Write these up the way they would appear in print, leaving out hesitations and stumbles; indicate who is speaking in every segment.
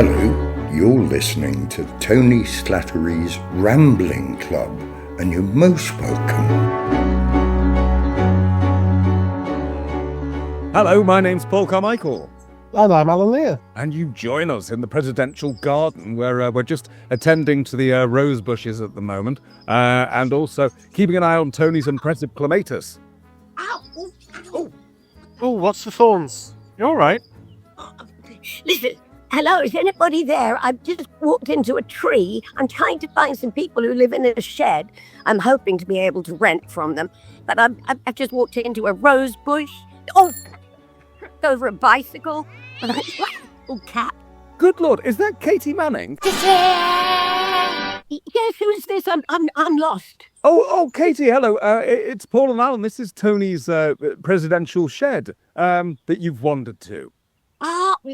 Speaker 1: Hello, you're listening to Tony Slattery's Rambling Club, and you're most welcome.
Speaker 2: Hello, my name's Paul Carmichael.
Speaker 3: And I'm Alan Lear.
Speaker 2: And you join us in the presidential garden where we're just attending to the rose bushes at the moment and also keeping an eye on Tony's impressive clematis.
Speaker 4: Ow!
Speaker 3: Oh, what's the thorns? You all right?
Speaker 4: Listen, hello, is anybody there? I've just walked into a tree. I'm trying to find some people who live in a shed. I'm hoping to be able to rent from them. But I've just walked into a rose bush. Oh, tripped over a bicycle. Oh, cat.
Speaker 2: Good Lord, is that Katy Manning?
Speaker 4: Yes, who's this? I'm lost.
Speaker 2: Oh, Katy, hello. It's Paul and Alan. This is Tony's presidential shed that you've wandered to.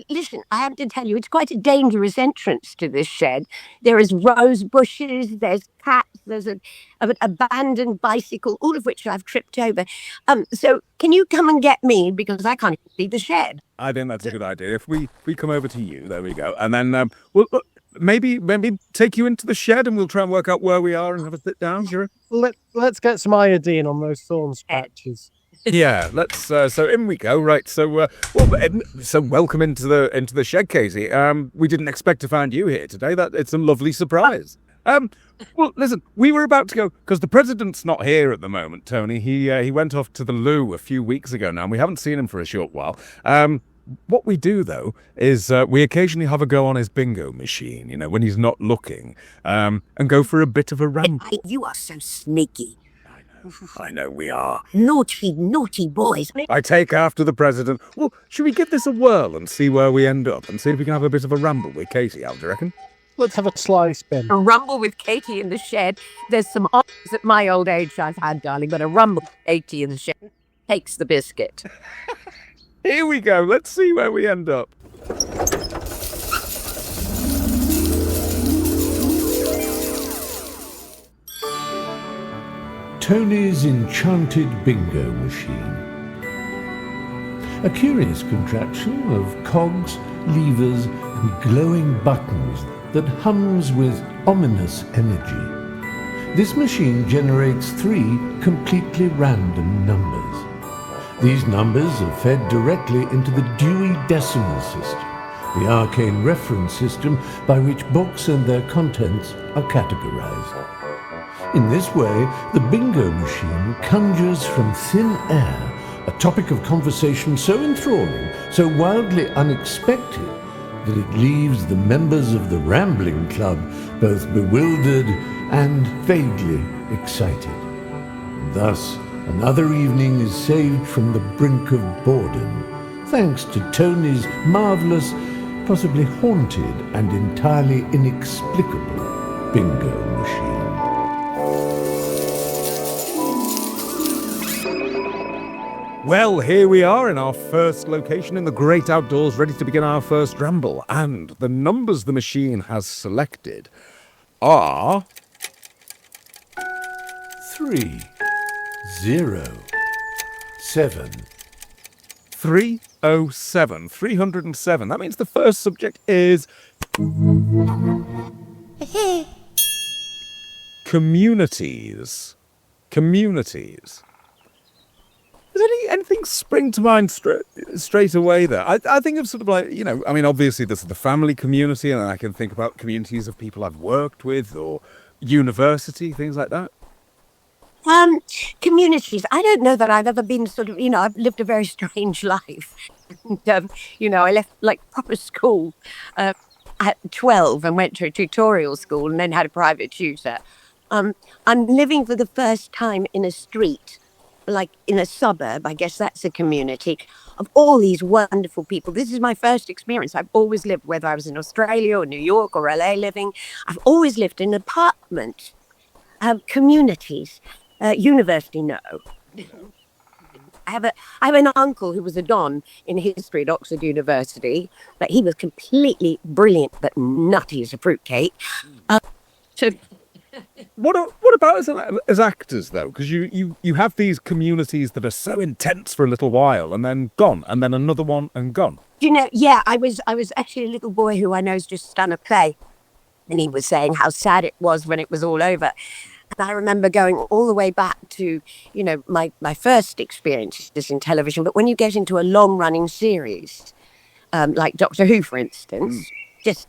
Speaker 4: Listen, I have to tell you, it's quite a dangerous entrance to this shed. There is rose bushes, there's cats, there's an abandoned bicycle, all of which I've tripped over. So can you come and get me, because I can't even see the shed?
Speaker 2: I think that's a good idea. If we come over to you, there we go. And then we'll maybe take you into the shed and we'll try and work out where we are and have a sit down.
Speaker 3: Let's get some iodine on those thorns patches.
Speaker 2: Yeah, let's. So in we go. Right. So, welcome into the shed, Katy. We didn't expect to find you here today. It's a lovely surprise. Well, listen, we were about to go because the president's not here at the moment. Tony, he went off to the loo a few weeks ago now, and we haven't seen him for a short while. What we do though is we occasionally have a go on his bingo machine. You know, when he's not looking, and go for a bit of a ramble.
Speaker 4: You are so sneaky.
Speaker 2: I know we are.
Speaker 4: Naughty boys.
Speaker 2: I take after the president. Well, should we give this a whirl and see where we end up and see if we can have a bit of a ramble with Katy, Al, do you reckon?
Speaker 3: Let's have a sly spin.
Speaker 4: A rumble with Katy in the shed. There's some odds at my old age I've had, darling, but a rumble with Katy in the shed takes the biscuit.
Speaker 2: Here we go. Let's see where we end up.
Speaker 5: Tony's enchanted bingo machine. A curious contraption of cogs, levers, and glowing buttons that hums with ominous energy. This machine generates 3 completely random numbers. These numbers are fed directly into the Dewey Decimal System, the arcane reference system by which books and their contents are categorized. In this way, the bingo machine conjures from thin air a topic of conversation so enthralling, so wildly unexpected, that it leaves the members of the Rambling Club both bewildered and vaguely excited. Thus, another evening is saved from the brink of boredom, thanks to Tony's marvelous, possibly haunted and entirely inexplicable bingo machine.
Speaker 2: Well, here we are in our first location in the great outdoors, ready to begin our first ramble. And the numbers the machine has selected are
Speaker 5: 3, 0, 7.
Speaker 2: 307. 307. That means the first subject is communities. Communities. Does anything spring to mind straight away there? I think of sort of like, I mean, obviously there's the family community, and I can think about communities of people I've worked with or university, things like that.
Speaker 4: Communities. I don't know that I've ever been sort of, I've lived a very strange life. And, I left like proper school at 12 and went to a tutorial school and then had a private tutor. I'm living for the first time in a street, like in a suburb. I guess that's a community of all these wonderful people. This is my first experience. I've always lived, whether I was in Australia or New York or LA living, I've always lived in apartment communities. University, no. I have an uncle who was a don in history at Oxford University, but he was completely brilliant but nutty as a fruitcake.
Speaker 2: What about as actors, though? Because you have these communities that are so intense for a little while and then gone, and then another one and gone.
Speaker 4: You know, yeah, I was actually a little boy who I know's just done a play, and he was saying how sad it was when it was all over. And I remember going all the way back to, my first experiences in television. But when you get into a long-running series, like Doctor Who, for instance, just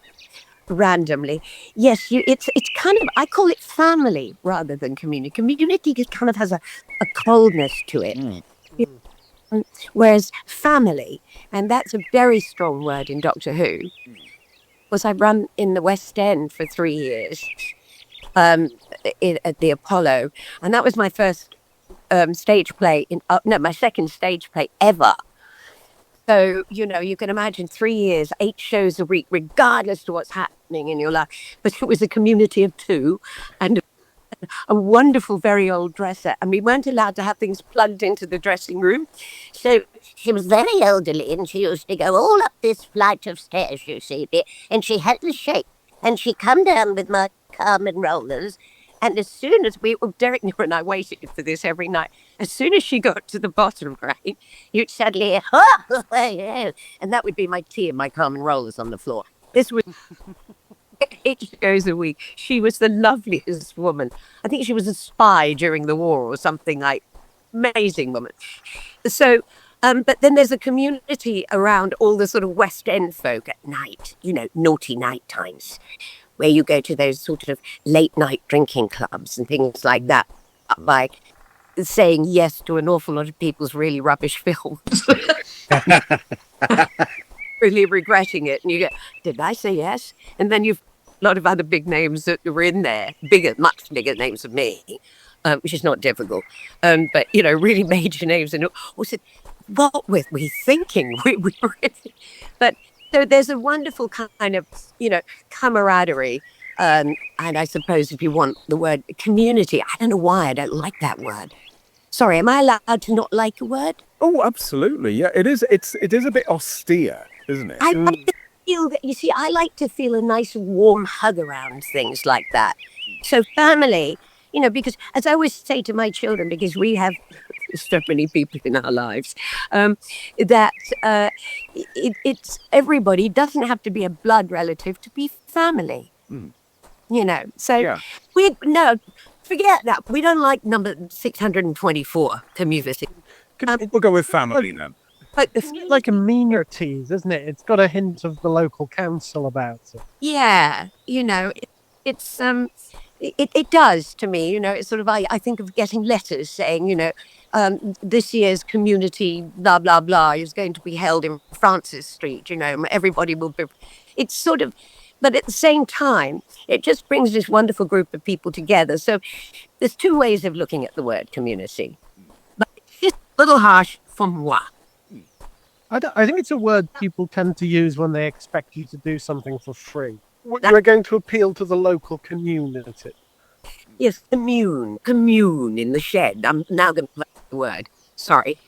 Speaker 4: randomly, yes, it's kind of, I call it family rather than community. Community kind of has a coldness to it. Whereas family, and that's a very strong word in Doctor Who, was I run in the West End for 3 years at the Apollo, and that was my first stage play, my second stage play ever. So, you can imagine 3 years, 8 shows a week, regardless of what's happening in your life. But it was a community of 2 and a wonderful, very old dresser. And we weren't allowed to have things plugged into the dressing room. So she was very elderly, and she used to go all up this flight of stairs, you see, and she had to shake. And she'd come down with my Carmen rollers. And as soon as Derek and I waited for this every night. As soon as she got to the bottom, right, you'd suddenly hear, and that would be my tea and my Carmen rollers on the floor. This was 8 shows a week. She was the loveliest woman. I think she was a spy during the war or something, like, amazing woman. So, but then there's a community around all the sort of West End folk at night, naughty night times, where you go to those sort of late night drinking clubs and things like that, by saying yes to an awful lot of people's really rubbish films. Really regretting it. And you go, did I say yes? And then you've a lot of other big names that were in there, much bigger names than me, which is not difficult. But, really major names. And what were we thinking? We were really... But so there's a wonderful kind of, camaraderie. And I suppose if you want the word community, I don't know why I don't like that word. Sorry, am I allowed to not like a word?
Speaker 2: Oh, absolutely. Yeah, it is. It is a bit austere, isn't it?
Speaker 4: I like to feel that, I like to feel a nice warm hug around things like that. So family, because as I always say to my children, because we have so many people in our lives, that it's everybody doesn't have to be a blood relative to be family. So
Speaker 2: yeah.
Speaker 4: Forget that. We don't like number 624 community.
Speaker 2: We'll go with family then.
Speaker 3: But it's like a meaner tease, isn't it? It's got a hint of the local council about it.
Speaker 4: Yeah, it does to me. It's sort of, I think of getting letters saying, this year's community blah blah blah is going to be held in Francis Street. Everybody will be. It's sort of. But at the same time, it just brings this wonderful group of people together. So there's 2 ways of looking at the word community. But it's just a little harsh for moi.
Speaker 3: I think it's a word people tend to use when they expect you to do something for free. We're going to appeal to the local community.
Speaker 4: Yes, commune in the shed. I'm now going to play the word. Sorry.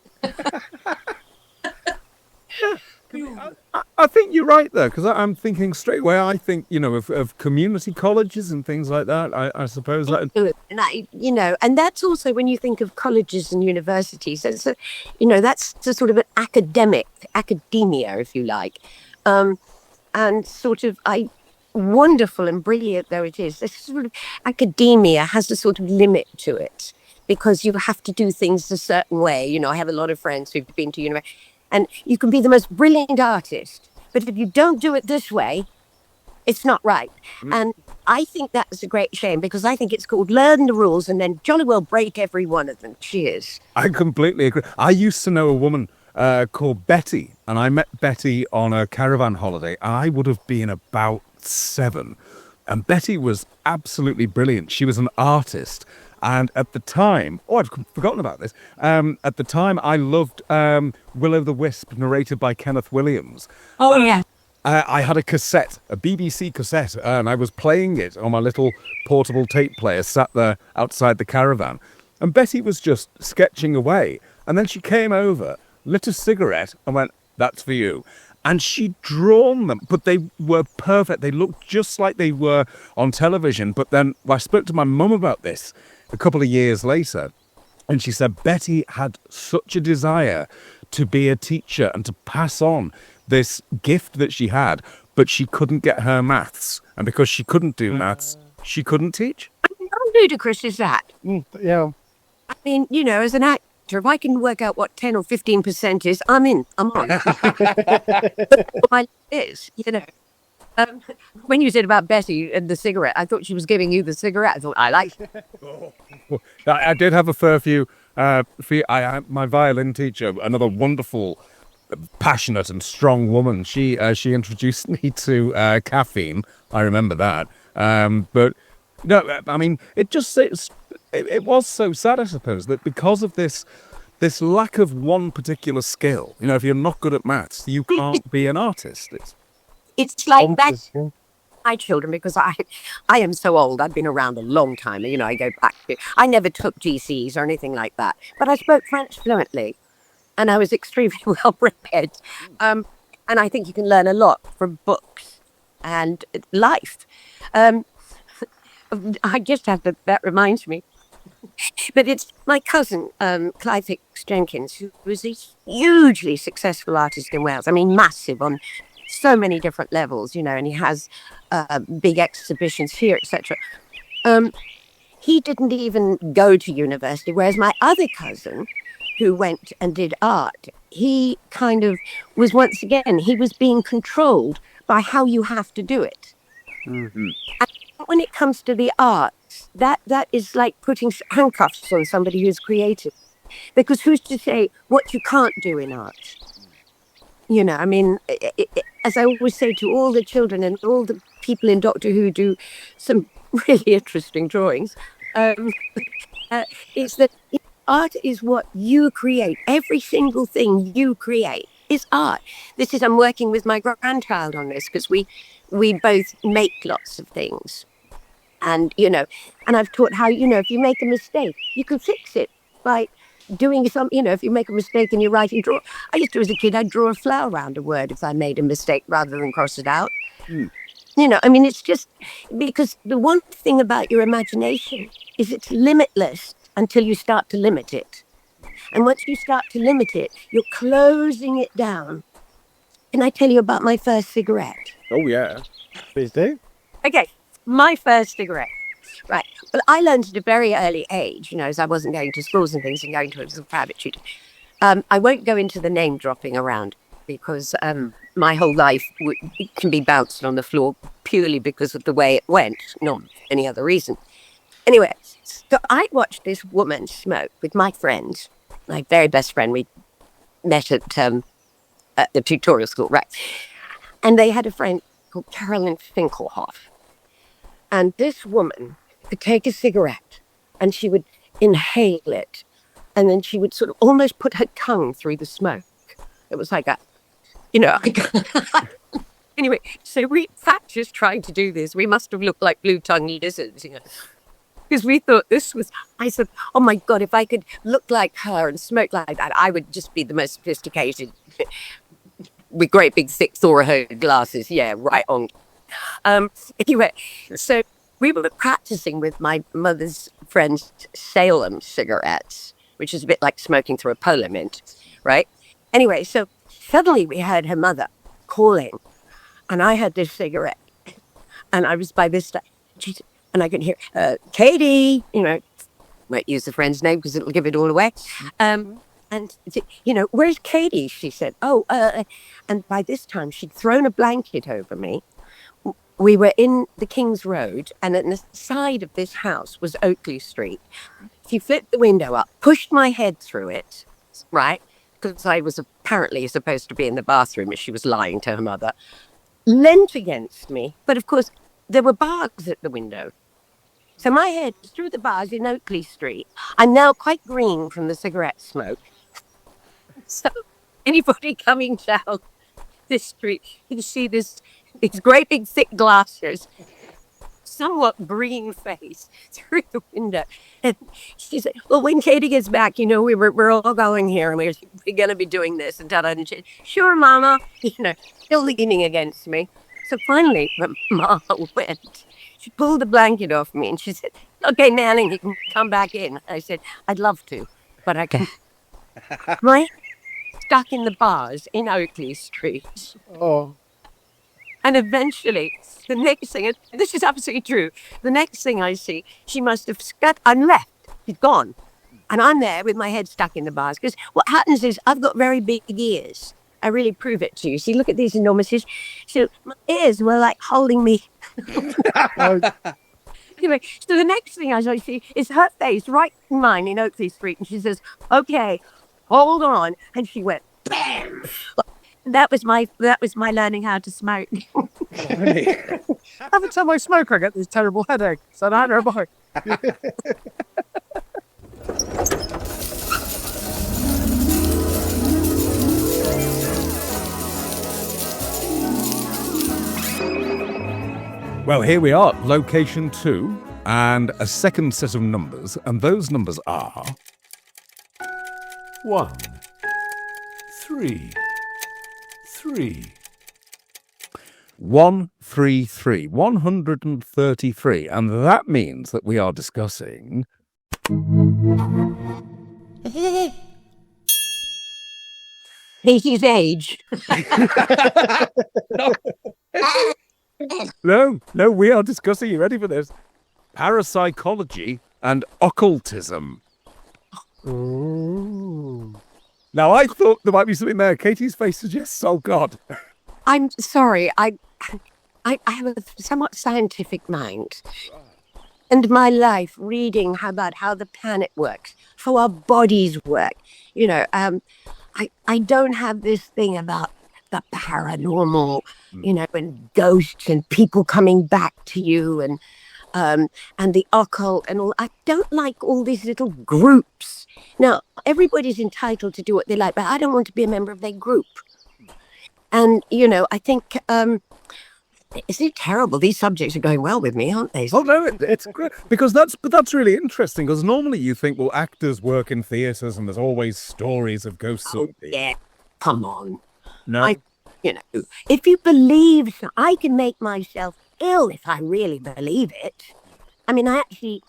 Speaker 2: I think you're right there, because I'm thinking straight away. I think of community colleges and things like that. I suppose that,
Speaker 4: and and that's also when you think of colleges and universities. That's that's sort of an academia, if you like, and sort of wonderful and brilliant though it is. This sort of academia has a sort of limit to it because you have to do things a certain way. I have a lot of friends who've been to university. And you can be the most brilliant artist, but if you don't do it this way, it's not right. And I think that's a great shame, because I think it's called learn the rules and then jolly well break every one of them. Cheers.
Speaker 2: I completely agree. I used to know a woman called Betty, and I met Betty on a caravan holiday. I would have been about 7. And Betty was absolutely brilliant. She was an artist. And at the time, I'd forgotten about this. At the time, I loved Will-o'-the-Wisp, narrated by Kenneth Williams.
Speaker 4: Oh, yeah.
Speaker 2: I had a cassette, a BBC cassette, and I was playing it on my little portable tape player sat there outside the caravan. And Betty was just sketching away. And then she came over, lit a cigarette, and went, "That's for you." And she'd drawn them, but they were perfect. They looked just like they were on television. But then I spoke to my mum about this a couple of years later, and she said Betty had such a desire to be a teacher and to pass on this gift that she had, but she couldn't get her maths. And because she couldn't do maths, she couldn't teach.
Speaker 4: How ludicrous is that?
Speaker 3: Yeah.
Speaker 4: I mean, as an actor, if I can work out what 10 or 15% is, I'm in. I'm on. My is, when you said about Betty and the cigarette, I thought she was giving you the cigarette. I thought, I like it.
Speaker 2: I did have a fair few. My violin teacher, another wonderful, passionate and strong woman. She introduced me to caffeine. I remember that. But no, I mean, it was so sad, I suppose, that because of this lack of one particular skill, if you're not good at maths, you can't be an artist.
Speaker 4: It's like that. My children, because I am so old. I've been around a long time. I go back to. I never took GCs or anything like that, but I spoke French fluently, and I was extremely well read. And I think you can learn a lot from books and life. I just have that reminds me. But it's my cousin, Clive Hicks Jenkins, who was a hugely successful artist in Wales. I mean, massive on so many different levels, and he has big exhibitions here, etc. He didn't even go to university, whereas my other cousin, who went and did art, he kind of was, once again, he was being controlled by how you have to do it. Mm-hmm. And when it comes to the arts, that is like putting handcuffs on somebody who's creative. Because who's to say what you can't do in art? I mean, as I always say to all the children and all the people in Doctor Who do some really interesting drawings, it's that art is what you create. Every single thing you create is art. I'm working with my grandchild on this because we both make lots of things. And, and I've taught how, if you make a mistake, you can fix it by doing some, if you make a mistake and you're writing, I used to, as a kid, I'd draw a flower around a word if I made a mistake rather than cross it out. I mean, it's just because the one thing about your imagination is it's limitless until you start to limit it. And once you start to limit it, you're closing it down. Can I tell you about my first cigarette?
Speaker 2: Oh, yeah.
Speaker 3: Please do.
Speaker 4: Okay, my first cigarette. Right. Well, I learned at a very early age, as I wasn't going to schools and things and going to a private tutor. I won't go into the name dropping around because my whole life can be bounced on the floor purely because of the way it went, not any other reason. Anyway, so I watched this woman smoke with my friend, my very best friend. We met at the tutorial school, right? And they had a friend called Carolyn Finkelhoff. And this woman could take a cigarette and she would inhale it. And then she would sort of almost put her tongue through the smoke. It was like a, Anyway, so we practiced trying to do this. We must have looked like blue-tongued lizards, because we thought I said, oh my God, if I could look like her and smoke like that, I would just be the most sophisticated with great big thick Thora glasses. Yeah, right on. Anyway, so we were practicing with my mother's friend's Salem cigarettes, which is a bit like smoking through a polar mint, right? Anyway, so suddenly we heard her mother calling, and I had this cigarette, and I was by this time, and I could hear, Katy, won't use the friend's name because it'll give it all away. And, where's Katy? She said, and by this time she'd thrown a blanket over me. We were in the King's Road, and at the side of this house was Oakley Street. She flipped the window up, pushed my head through it, right? Because I was apparently supposed to be in the bathroom as she was lying to her mother, leant against me. But of course, there were bars at the window. So my head was through the bars in Oakley Street. I'm now quite green from the cigarette smoke. So anybody coming down this street, you can see these great big thick glasses, somewhat green face through the window. And she said, well, when Katy gets back, we're all going here and we're going to be doing this. And da-da. And she said, sure, Mama, still leaning against me. So finally, Ma went. She pulled the blanket off me and she said, okay, Manning, you can come back in. I said, I'd love to, but I can't. My stuck in the bars in Oakley Street.
Speaker 3: Oh.
Speaker 4: And eventually, the next thing, and this is absolutely true, the next thing I see, she must have I'm left. She's gone. And I'm there with my head stuck in the bars. Because what happens is I've got very big ears. I really prove it to you. See, look at these enormous ears. So my ears were like holding me. Anyway, so the next thing I see is her face right in mine in Oakley Street. And she says, okay, hold on. And she went, bam. That was my learning how to smoke.
Speaker 3: Every time I smoke, I get this terrible headache. So I don't know.
Speaker 2: Well, here we are, location 2, and a second set of numbers, and those numbers are
Speaker 5: 1, 3, 3.
Speaker 2: 133, 133, and that means that we are discussing
Speaker 4: Katie's age.
Speaker 2: No, we are discussing, you ready for this? Parapsychology and occultism.
Speaker 3: Ooh.
Speaker 2: Now, I thought there might be something there. Katie's face suggests, oh God.
Speaker 4: I'm sorry. I have a somewhat scientific mind. And my life reading about how the planet works, how our bodies work. You know, I don't have this thing about the paranormal, you know, and ghosts and people coming back to you and the occult and all. I don't like all these little groups. Now, everybody's entitled to do what they like, but I don't want to be a member of their group. And, you know, I think, isn't it terrible? These subjects are going well with me, aren't they?
Speaker 2: Oh, no, it's great. Because that's really interesting, because normally you think, well, actors work in theatres and there's always stories of ghosts.
Speaker 4: Oh, yeah, come on.
Speaker 2: No.
Speaker 4: You know, if you believe, I can make myself ill if I really believe it. I mean, I did.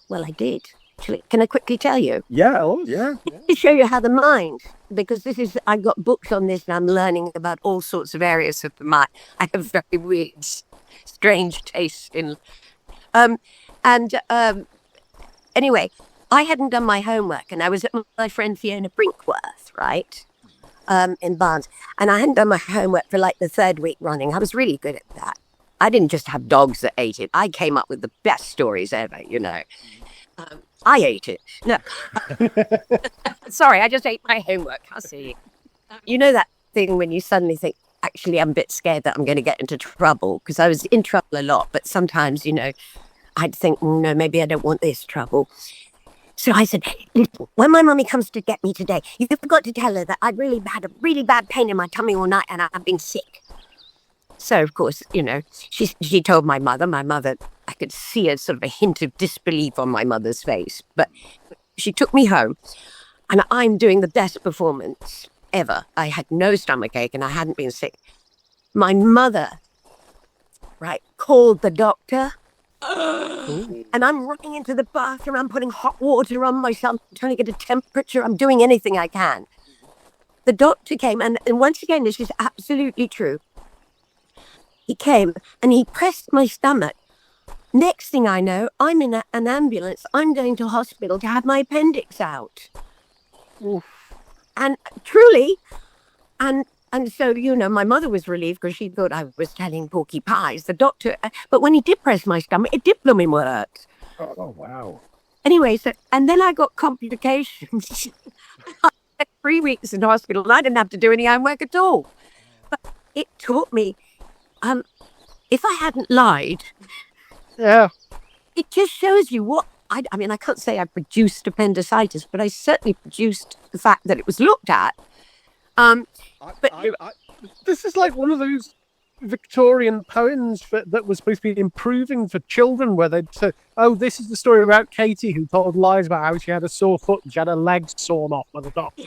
Speaker 4: Can I quickly tell you?
Speaker 2: Yeah.
Speaker 4: To show you how the mind, because I've got books on this and I'm learning about all sorts of areas of the mind. I have very weird, strange taste in. Anyway, I hadn't done my homework and I was at my friend Fiona Brinkworth, right? In Barnes. And I hadn't done my homework for like the 3rd week running. I was really good at that. I didn't just have dogs that ate it. I came up with the best stories ever, you know. I ate it. No. Sorry, I just ate my homework. I'll see. You know that thing when you suddenly think, actually, I'm a bit scared that I'm going to get into trouble, because I was in trouble a lot. But sometimes, you know, I'd think, no, maybe I don't want this trouble. So I said, when my mummy comes to get me today, you've got to tell her that I'd really had a really bad pain in my tummy all night and I've been sick. So, of course, you know, she told my mother, I could see a sort of a hint of disbelief on my mother's face. But she took me home and I'm doing the best performance ever. I had no stomachache and I hadn't been sick. My mother, right, called the doctor. And I'm running into the bathroom, I'm putting hot water on myself, I'm trying to get a temperature, I'm doing anything I can. The doctor came, and once again, this is absolutely true. He came and he pressed my stomach. Next thing I know, I'm in an ambulance, I'm going to hospital to have my appendix out. Oof. And truly, and so, you know, my mother was relieved because she thought I was telling porky pies. The doctor, but when he did press my stomach, it did blooming work.
Speaker 2: Oh, wow.
Speaker 4: Anyway, and then I got complications. I had 3 weeks in hospital and I didn't have to do any homework at all. But it taught me, if I hadn't lied,
Speaker 3: yeah,
Speaker 4: it just shows you what, I mean, I can't say I produced appendicitis, but I certainly produced the fact that it was looked at.
Speaker 3: This is like one of those Victorian poems that was supposed to be improving for children, where they'd say, oh, this is the story about Katie who told lies about how she had a sore foot and she had her legs sawn off by the doctor.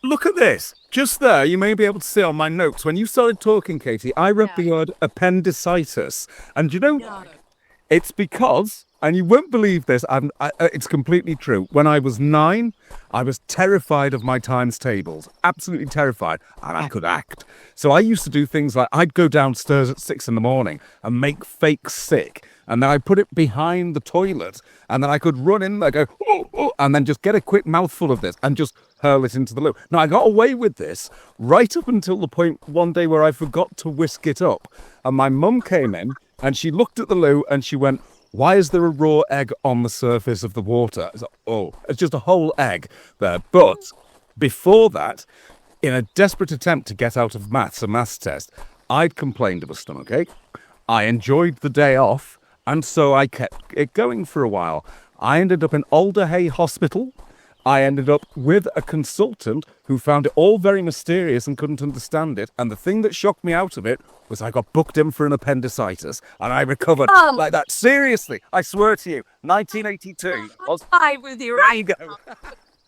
Speaker 2: Look at this. Just there, you may be able to see on my notes. When you started talking, Katie, I read the word appendicitis. And you know, it's because And you won't believe this. It's completely true. When I was 9, I was terrified of my times tables. Absolutely terrified. And I could act. So I used to do things like I'd go downstairs at 6 in the morning and make fake sick. And then I'd put it behind the toilet. And then I could run in there, go, oh, oh, and then just get a quick mouthful of this and just hurl it into the loo. Now, I got away with this right up until the point one day where I forgot to whisk it up. And my mum came in and she looked at the loo and she went, why is there a raw egg on the surface of the water? It's like, oh, it's just a whole egg there. But before that, in a desperate attempt to get out of a maths test, I'd complained of a stomachache. I enjoyed the day off, and so I kept it going for a while. I ended up in Alderhay Hospital. I ended up with a consultant who found it all very mysterious and couldn't understand it. And the thing that shocked me out of it was I got booked in for an appendicitis and I recovered like that. Seriously, I swear to you, 1982.
Speaker 4: I'm with you,
Speaker 2: There you go.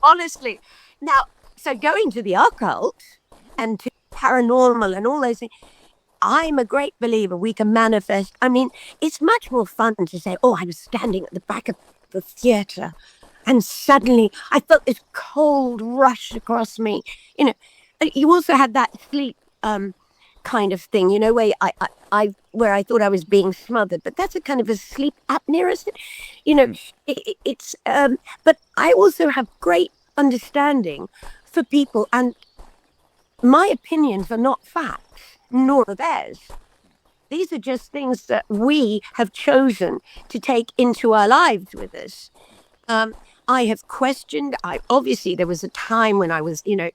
Speaker 4: honestly. Now, so going to the occult and to paranormal and all those things, I'm a great believer we can manifest. I mean, it's much more fun to say, oh, I was standing at the back of the theatre and suddenly I felt this cold rush across me. You know, you also had that sleep kind of thing, you know, where where I thought I was being smothered, but that's a kind of a sleep apnea, isn't it? You know, it's but I also have great understanding for people, and my opinions are not facts, nor are theirs. These are just things that we have chosen to take into our lives with us. I have questioned. Obviously, there was a time when I was, you know,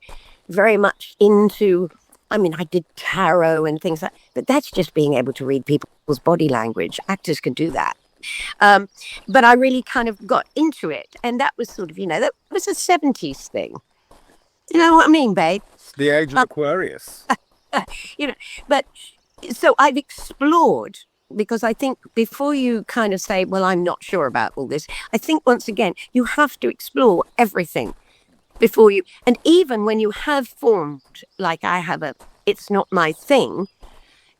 Speaker 4: very much into, I mean, I did tarot and things like that, but that's just being able to read people's body language. Actors can do that. But I really kind of got into it. And that was sort of, you know, that was a 70s thing. You know what I mean, babe?
Speaker 2: It's the age of Aquarius.
Speaker 4: You know, but so I've explored, because I think before you kind of say, well, I'm not sure about all this, I think once again, you have to explore everything before you, and even when you have formed, like I have it's not my thing,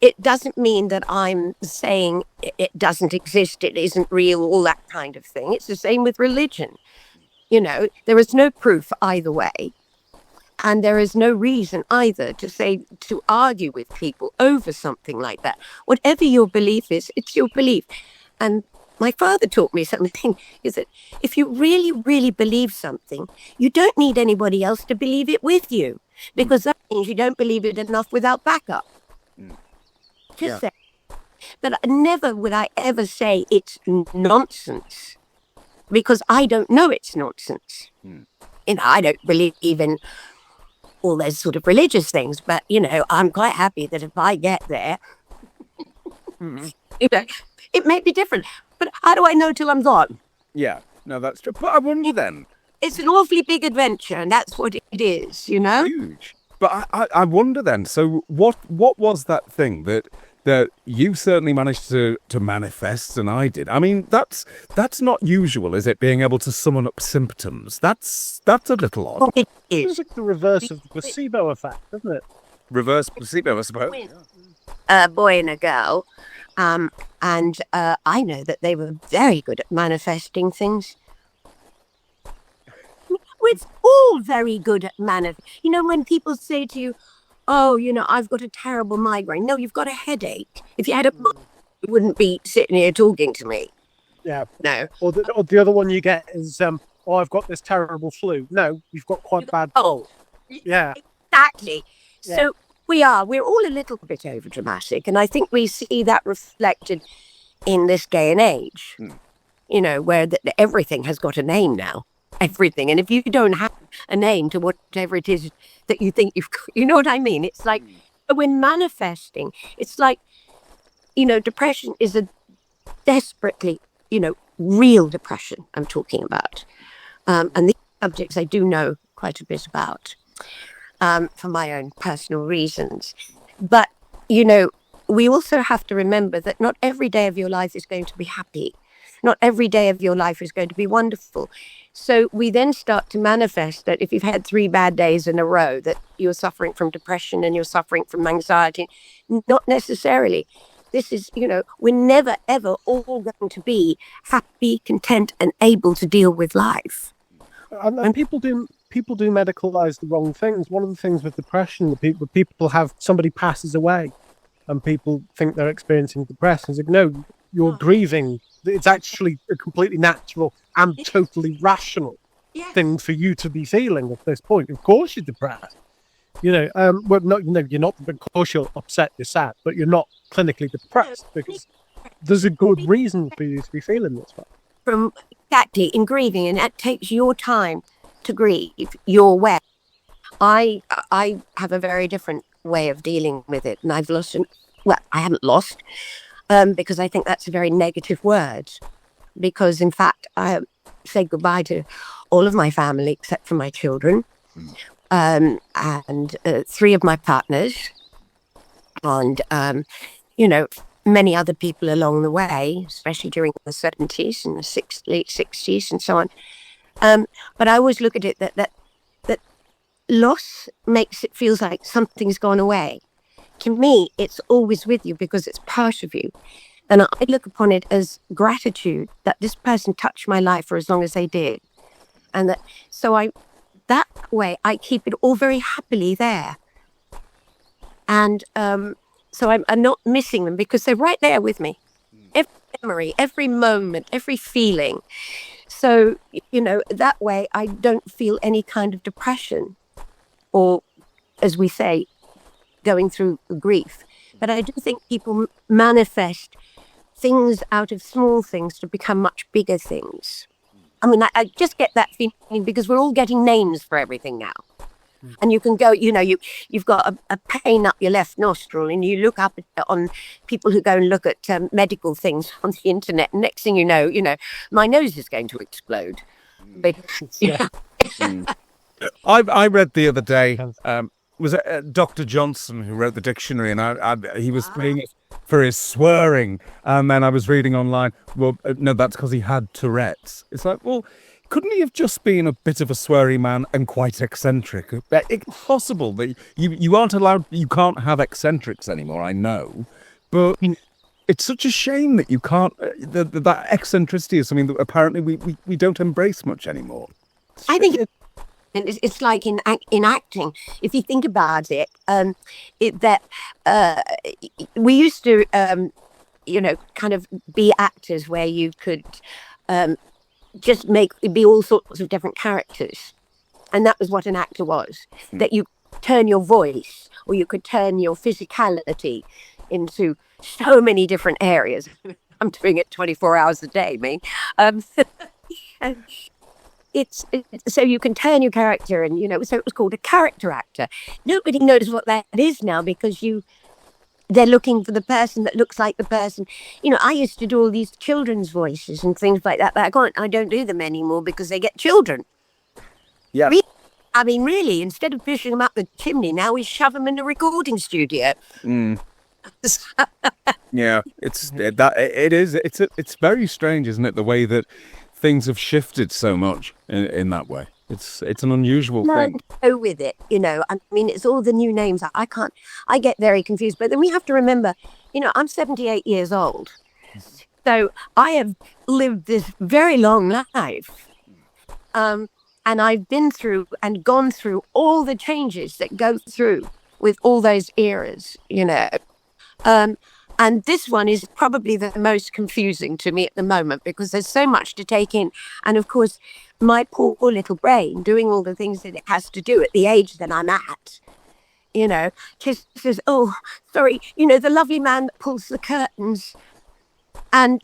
Speaker 4: it doesn't mean that I'm saying it doesn't exist, it isn't real, all that kind of thing. It's the same with religion. You know, there is no proof either way. And there is no reason either to argue with people over something like that. Whatever your belief is, it's your belief. And my father taught me something, is that if you really, really believe something, you don't need anybody else to believe it with you, because that means you don't believe it enough without backup. Just say. But never would I ever say it's nonsense, because I don't know it's nonsense. You know, I don't believe in all those sort of religious things, but you know, I'm quite happy that if I get there, you know, it may be different. But how do I know till I'm gone?
Speaker 2: Yeah, no, that's true. But I wonder then.
Speaker 4: It's an awfully big adventure, and that's what it is, you know.
Speaker 2: Huge. But I wonder then. So what was that thing that you certainly managed to manifest, and I did? I mean, that's not usual, is it? Being able to summon up symptoms. That's a little odd.
Speaker 4: Well, it
Speaker 3: It's
Speaker 4: is.
Speaker 3: like the reverse of the placebo effect, isn't it?
Speaker 2: Reverse placebo, I suppose.
Speaker 4: A boy and a girl, and I know that they were very good at manifesting things. We're all very good at You know, when people say to you, oh, you know, I've got a terrible migraine. No, you've got a headache. If you had a migraine, you wouldn't be sitting here talking to me.
Speaker 3: Yeah.
Speaker 4: No.
Speaker 3: Or the other one you get is, oh, I've got this terrible flu. No, you've got quite bad.
Speaker 4: Oh,
Speaker 3: Yeah.
Speaker 4: exactly.
Speaker 3: Yeah.
Speaker 4: So we're all a little bit over dramatic. And I think we see that reflected in this day and age, you know, where everything has got a name now. Everything. And if you don't have a name to whatever it is that you think you know what I mean? It's like when manifesting, it's like, you know, depression is a desperately, you know, real depression I'm talking about. And these subjects I do know quite a bit about for my own personal reasons. But, you know, we also have to remember that not every day of your life is going to be happy. Not every day of your life is going to be wonderful. So we then start to manifest that if you've had 3 bad days in a row, that you're suffering from depression and you're suffering from anxiety. Not necessarily. This is, we're never, ever all going to be happy, content, and able to deal with life.
Speaker 3: And people do medicalize the wrong things. One of the things with depression, people have somebody passes away, and people think they're experiencing depression. It's like, no, you're grieving. It's actually a completely natural and totally rational thing for you to be feeling at this point. Of course, you're depressed. Well, no, you're not. Of course, you're upset, you're sad, but you're not clinically depressed because there's a good reason for you to be feeling this way.
Speaker 4: Exactly, in grieving, and it takes your time to grieve your way. I have a very different way of dealing with it, and I haven't lost, because I think that's a very negative word. Because in fact, I said goodbye to all of my family except for my children, and 3 of my partners, and many other people along the way, especially during the 70s and the late 60s and so on. But I always look at it that loss makes it feels like something's gone away. To me, it's always with you because it's part of you. And I look upon it as gratitude that this person touched my life for as long as they did. And that way I keep it all very happily there. And so I'm not missing them because they're right there with me. Every memory, every moment, every feeling. So, that way I don't feel any kind of depression or, as we say, going through grief. But I do think people manifest things out of small things to become much bigger things. I mean, I just get that feeling because we're all getting names for everything now. And you can go, you've got a pain up your left nostril, and you look up on people who go and look at medical things on the internet. And next thing you know, my nose is going to explode.
Speaker 2: I read the other day, was it Dr. Johnson who wrote the dictionary, and he was paying it for his swearing. And then I was reading online, well, no, that's because he had Tourette's. It's like, well, couldn't he have just been a bit of a sweary man and quite eccentric? It's possible that you aren't allowed, you can't have eccentrics anymore, I know. But it's such a shame that you can't, that eccentricity is something that apparently we don't embrace much anymore.
Speaker 4: I think it's like in acting. If you think about it, we used to, kind of be actors where you could just be all sorts of different characters. And that was what an actor was, that you turn your voice or you could turn your physicality into so many different areas. I'm doing it 24 hours a day, so you can turn your character and, so it was called a character actor. Nobody knows what that is now because they're looking for the person that looks like the person. I used to do all these children's voices and things like that, but I don't do them anymore because they get children.
Speaker 2: Yeah.
Speaker 4: I mean, really, instead of pushing them up the chimney, now we shove them in the recording studio.
Speaker 2: Yeah, it's very strange, isn't it? The way that things have shifted so much in that way. It's an unusual thing.
Speaker 4: Go with it, I mean, it's all the new names. I get very confused. But then we have to remember, I'm 78 years old. So I have lived this very long life. And I've been through and gone through all the changes that go through with all those eras, And this one is probably the most confusing to me at the moment because there's so much to take in. And of course, my poor little brain doing all the things that it has to do at the age that I'm at, just says, oh, sorry, the lovely man that pulls the curtains. And,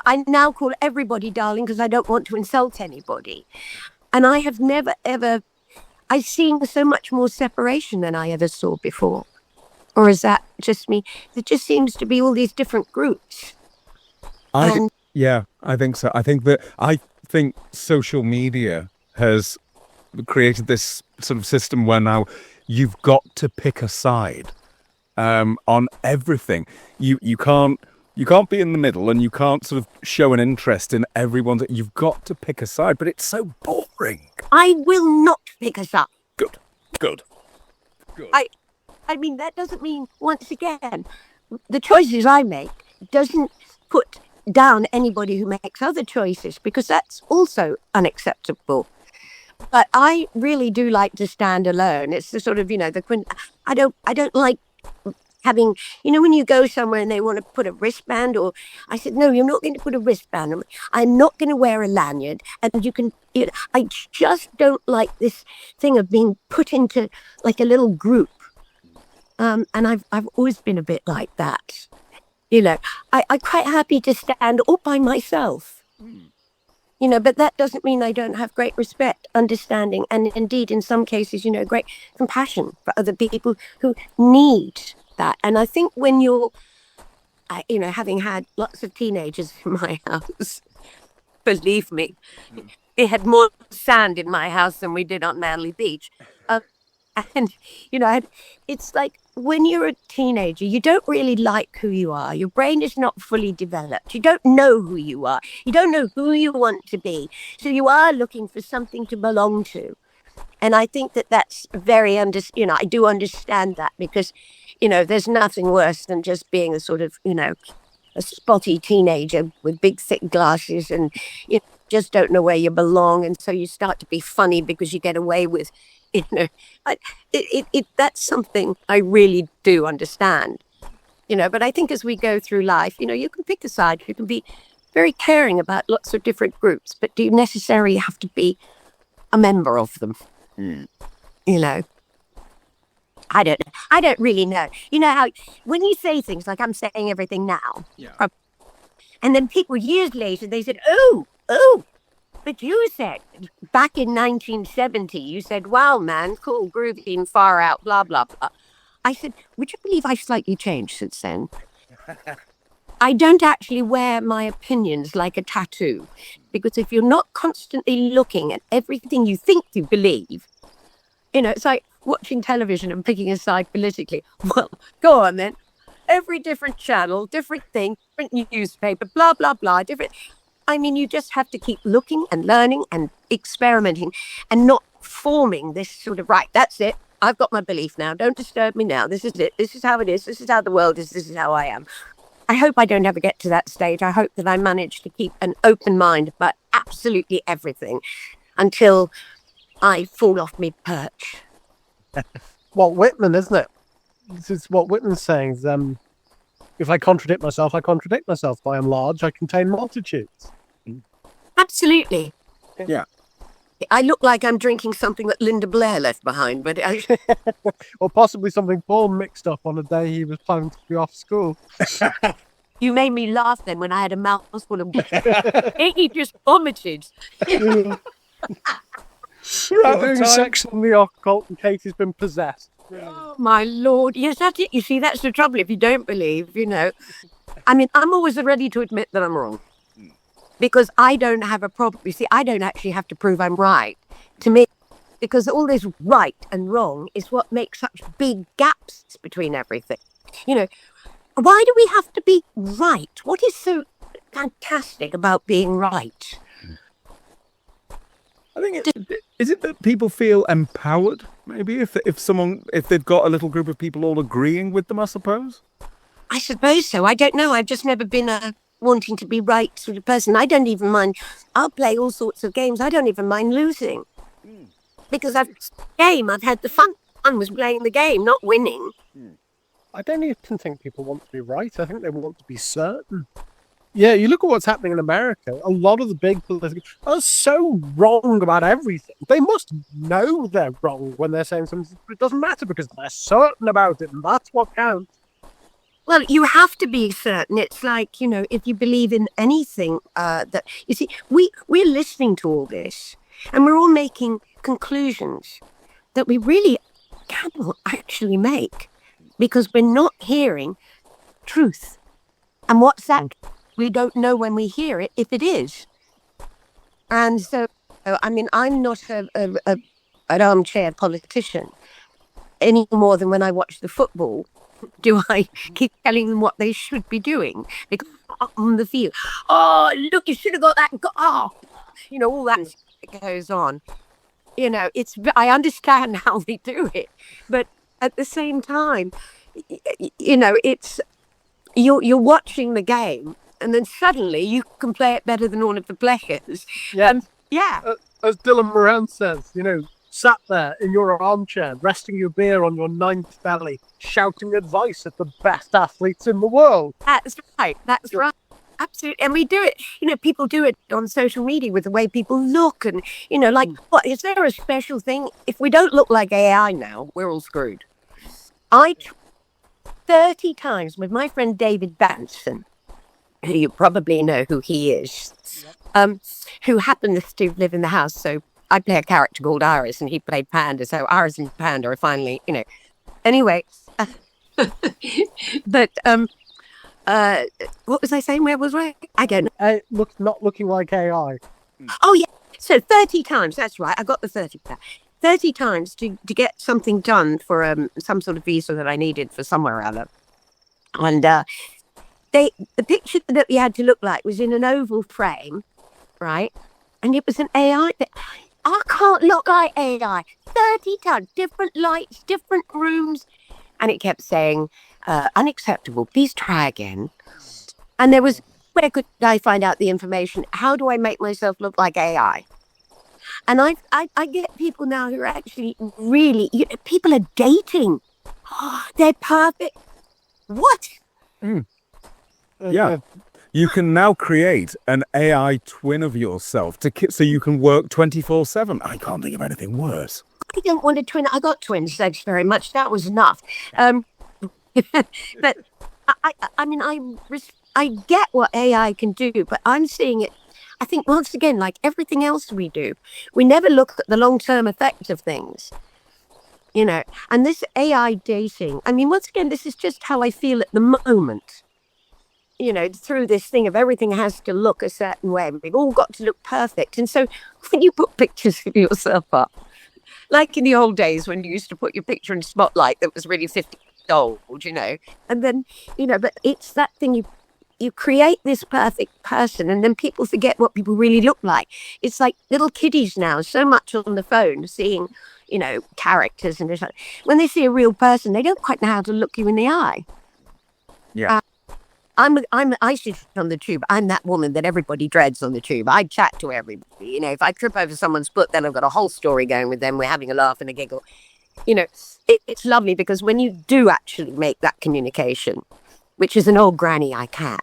Speaker 4: I now call everybody darling because I don't want to insult anybody. And I have never, ever, I've seen so much more separation than I ever saw before. Or is that just me? There just seems to be all these different groups.
Speaker 2: I think so. I think social media has created this sort of system where now you've got to pick a side on everything. You can't be in the middle, and you can't sort of show an interest in everyone. You've got to pick a side, but it's so boring.
Speaker 4: I will not pick a side.
Speaker 2: Good.
Speaker 4: I mean, that doesn't mean, once again, the choices I make doesn't put down anybody who makes other choices, because that's also unacceptable. But I really do like to stand alone. It's the sort of, I don't like having, when you go somewhere and they want to put a wristband, or I said, no, you're not going to put a wristband on me. I'm not going to wear a lanyard. And I just don't like this thing of being put into like a little group. And I've always been a bit like that. I'm quite happy to stand all by myself. But that doesn't mean I don't have great respect, understanding, and indeed, in some cases, great compassion for other people who need that. And I think when you're, having had lots of teenagers in my house, believe me, we had more sand in my house than we did on Manly Beach. And, it's like when you're a teenager, you don't really like who you are. Your brain is not fully developed. You don't know who you are. You don't know who you want to be. So you are looking for something to belong to. And I think that's very, I do understand that, because, there's nothing worse than just being a sort of, a spotty teenager with big, thick glasses, and you just don't know where you belong. And so you start to be funny because you get away with, that's something I really do understand, but I think as we go through life, you can pick a side, you can be very caring about lots of different groups, but do you necessarily have to be a member of them? I don't really know. How when you say things like I'm saying everything now, and then people years later, they said, oh, but you said back in 1970, you said, wow, man, cool, groovy, far out, blah, blah, blah. I said, would you believe I've slightly changed since then? I don't actually wear my opinions like a tattoo, because if you're not constantly looking at everything you think you believe, it's like watching television and picking a side politically. Well, go on then. Every different channel, different thing, different newspaper, blah, blah, blah, different. You just have to keep looking and learning and experimenting, and not forming this sort of, right, that's it. I've got my belief now. Don't disturb me now. This is it. This is how it is. This is how the world is. This is how I am. I hope I don't ever get to that stage. I hope that I manage to keep an open mind about absolutely everything until I fall off my perch.
Speaker 3: Well, Whitman, isn't it? This is what Whitman's saying. If I contradict myself, I contradict myself. I am large, I contain multitudes.
Speaker 4: Absolutely.
Speaker 2: Yeah.
Speaker 4: I look like I'm drinking something that Linda Blair left behind, but
Speaker 3: or possibly something Paul mixed up on a day he was planning to be off school.
Speaker 4: You made me laugh then when I had a mouthful of he just vomited.
Speaker 3: We're doing a section on the occult, and Katie's been possessed.
Speaker 4: Oh, my Lord. Yes, that's it. You see, that's the trouble if you don't believe, I'm always ready to admit that I'm wrong. Because I don't have a problem. You see, I don't actually have to prove I'm right. To me, because all this right and wrong is what makes such big gaps between everything. Why do we have to be right? What is so fantastic about being right?
Speaker 2: I think is it that people feel empowered, maybe, if they've got a little group of people all agreeing with them, I suppose?
Speaker 4: I suppose so. I don't know. I've just never been a wanting to be right sort of person. I don't even mind. I'll play all sorts of games. I don't even mind losing. Because I've had the fun. Fun was playing the game, not winning.
Speaker 3: I don't even think people want to be right. I think they want to be certain. Yeah, you look at what's happening in America. A lot of the big political are so wrong about everything. They must know they're wrong when they're saying something. But it doesn't matter because they're certain about it, and that's what counts.
Speaker 4: Well, you have to be certain. It's like, if you believe in anything, that you see, we're listening to all this, and we're all making conclusions that we really cannot actually make, because we're not hearing truth. And what's that? We don't know when we hear it, if it is. And so, I'm not an armchair politician any more than when I watch the football. Do I keep telling them what they should be doing? Because on the field, oh, look, you should have got that. All that goes on. I understand how they do it. But at the same time, you're watching the game, and then suddenly you can play it better than all of the players.
Speaker 3: Yeah.
Speaker 4: Yeah.
Speaker 3: As Dylan Moran says, sat there in your armchair, resting your beer on your ninth belly, shouting advice at the best athletes in the world.
Speaker 4: That's right. That's right. Absolutely. And we do it, people do it on social media with the way people look. And, what is there a special thing? If we don't look like AI now, we're all screwed. 30 times with my friend David Batson, who you probably know who he is, who happens to live in the house. So I play a character called Iris, and he played Panda. So Iris and Panda are finally, Anyway, but what was I saying? Where was I? Again,
Speaker 3: Not looking like AI.
Speaker 4: Oh yeah. So 30 times. That's right. I got the 30. 30 times to get something done for some sort of visa that I needed for somewhere or other. And the picture that we had to look like was in an oval frame, right? And it was an AI. I can't look like AI. 30 times, different lights, different rooms. And it kept saying, unacceptable, please try again. And there was, where could I find out the information? How do I make myself look like AI? And I get people now who are actually really, people are dating. Oh, they're perfect. What?
Speaker 2: Yeah. You can now create an AI twin of yourself so you can work 24/7. I can't think of anything worse.
Speaker 4: I don't want a twin. I got twins, thanks very much. That was enough. But I get what AI can do, but I'm seeing it, I think, once again, like everything else we do, we never look at the long-term effects of things, and this AI dating, once again, this is just how I feel at the moment, through this thing of everything has to look a certain way. We've all got to look perfect. And so when you put pictures of yourself up, like in the old days when you used to put your picture in Spotlight that was really 50 years old, and then, but it's that thing, you create this perfect person, and then people forget what people really look like. It's like little kiddies now, so much on the phone, seeing, characters, and when they see a real person, they don't quite know how to look you in the eye.
Speaker 2: Yeah.
Speaker 4: I sit on the tube. I'm that woman that everybody dreads on the tube. I chat to everybody. If I trip over someone's foot, then I've got a whole story going with them. We're having a laugh and a giggle. It's lovely because when you do actually make that communication, which is an old granny I can,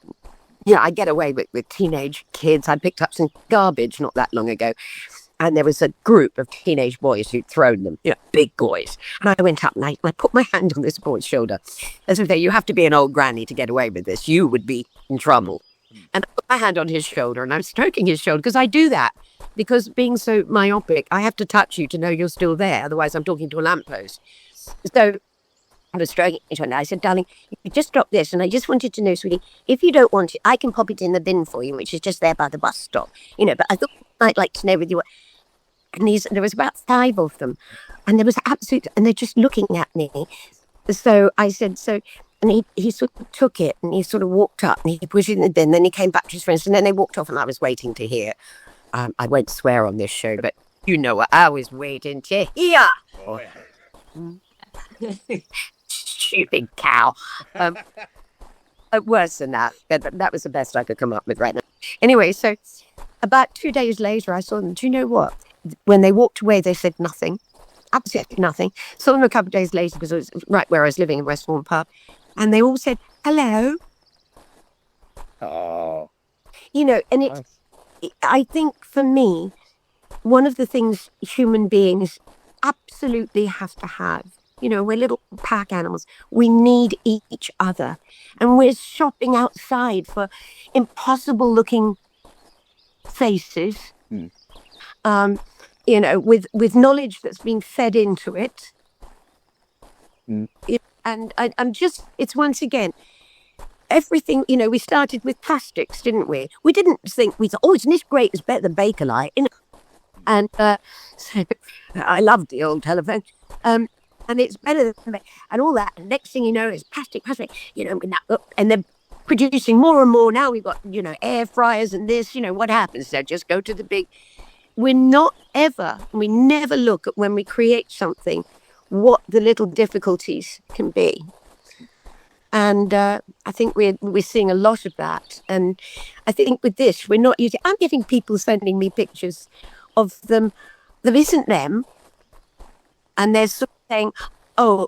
Speaker 4: I get away with teenage kids. I picked up some garbage not that long ago, and there was a group of teenage boys who'd thrown them, big boys. And I went up and I put my hand on this boy's shoulder. As if you have to be an old granny to get away with this. You would be in trouble. And I put my hand on his shoulder and I'm stroking his shoulder because I do that. Because being so myopic, I have to touch you to know you're still there. Otherwise, I'm talking to a lamppost. So I was stroking his shoulder. I said, darling, you just dropped this. And I just wanted to know, sweetie, if you don't want it, I can pop it in the bin for you, which is just there by the bus stop. But I thought I'd like to know with you what. And there was about 5 of them, and there was and they're just looking at me. So I said, and he sort of took it, and he sort of walked up, and he pushed it in the bin, then he came back to his friends, and then they walked off, and I was waiting to hear. I won't swear on this show, but what I was waiting to hear. Oh, yeah. Stupid cow. Worse than that, but that was the best I could come up with right now. Anyway, so about 2 days later, I saw them. Do you know what? When they walked away, they said nothing, absolutely nothing. Saw them a couple of days later because it was right where I was living in Westbourne Pub, and they all said hello.
Speaker 2: Oh,
Speaker 4: and I think for me, one of the things human beings absolutely have to have, we're little pack animals. We need each other, and we're shopping outside for impossible looking faces. With knowledge that's being fed into it. And I'm just, it's once again, everything, we started with plastics, didn't we? We didn't think, we thought, isn't this great? It's better than Bakelite. And so I loved the old telephone. And it's better than, and all that. And next thing you know, it's plastic, and they're producing more and more. Now we've got, air fryers and this, what happens? They just go to the big. We never look at when we create something, what the little difficulties can be. And I think we're seeing a lot of that. And I think with this, we're not using... I'm getting people sending me pictures of them. There isn't them. And they're sort of saying, or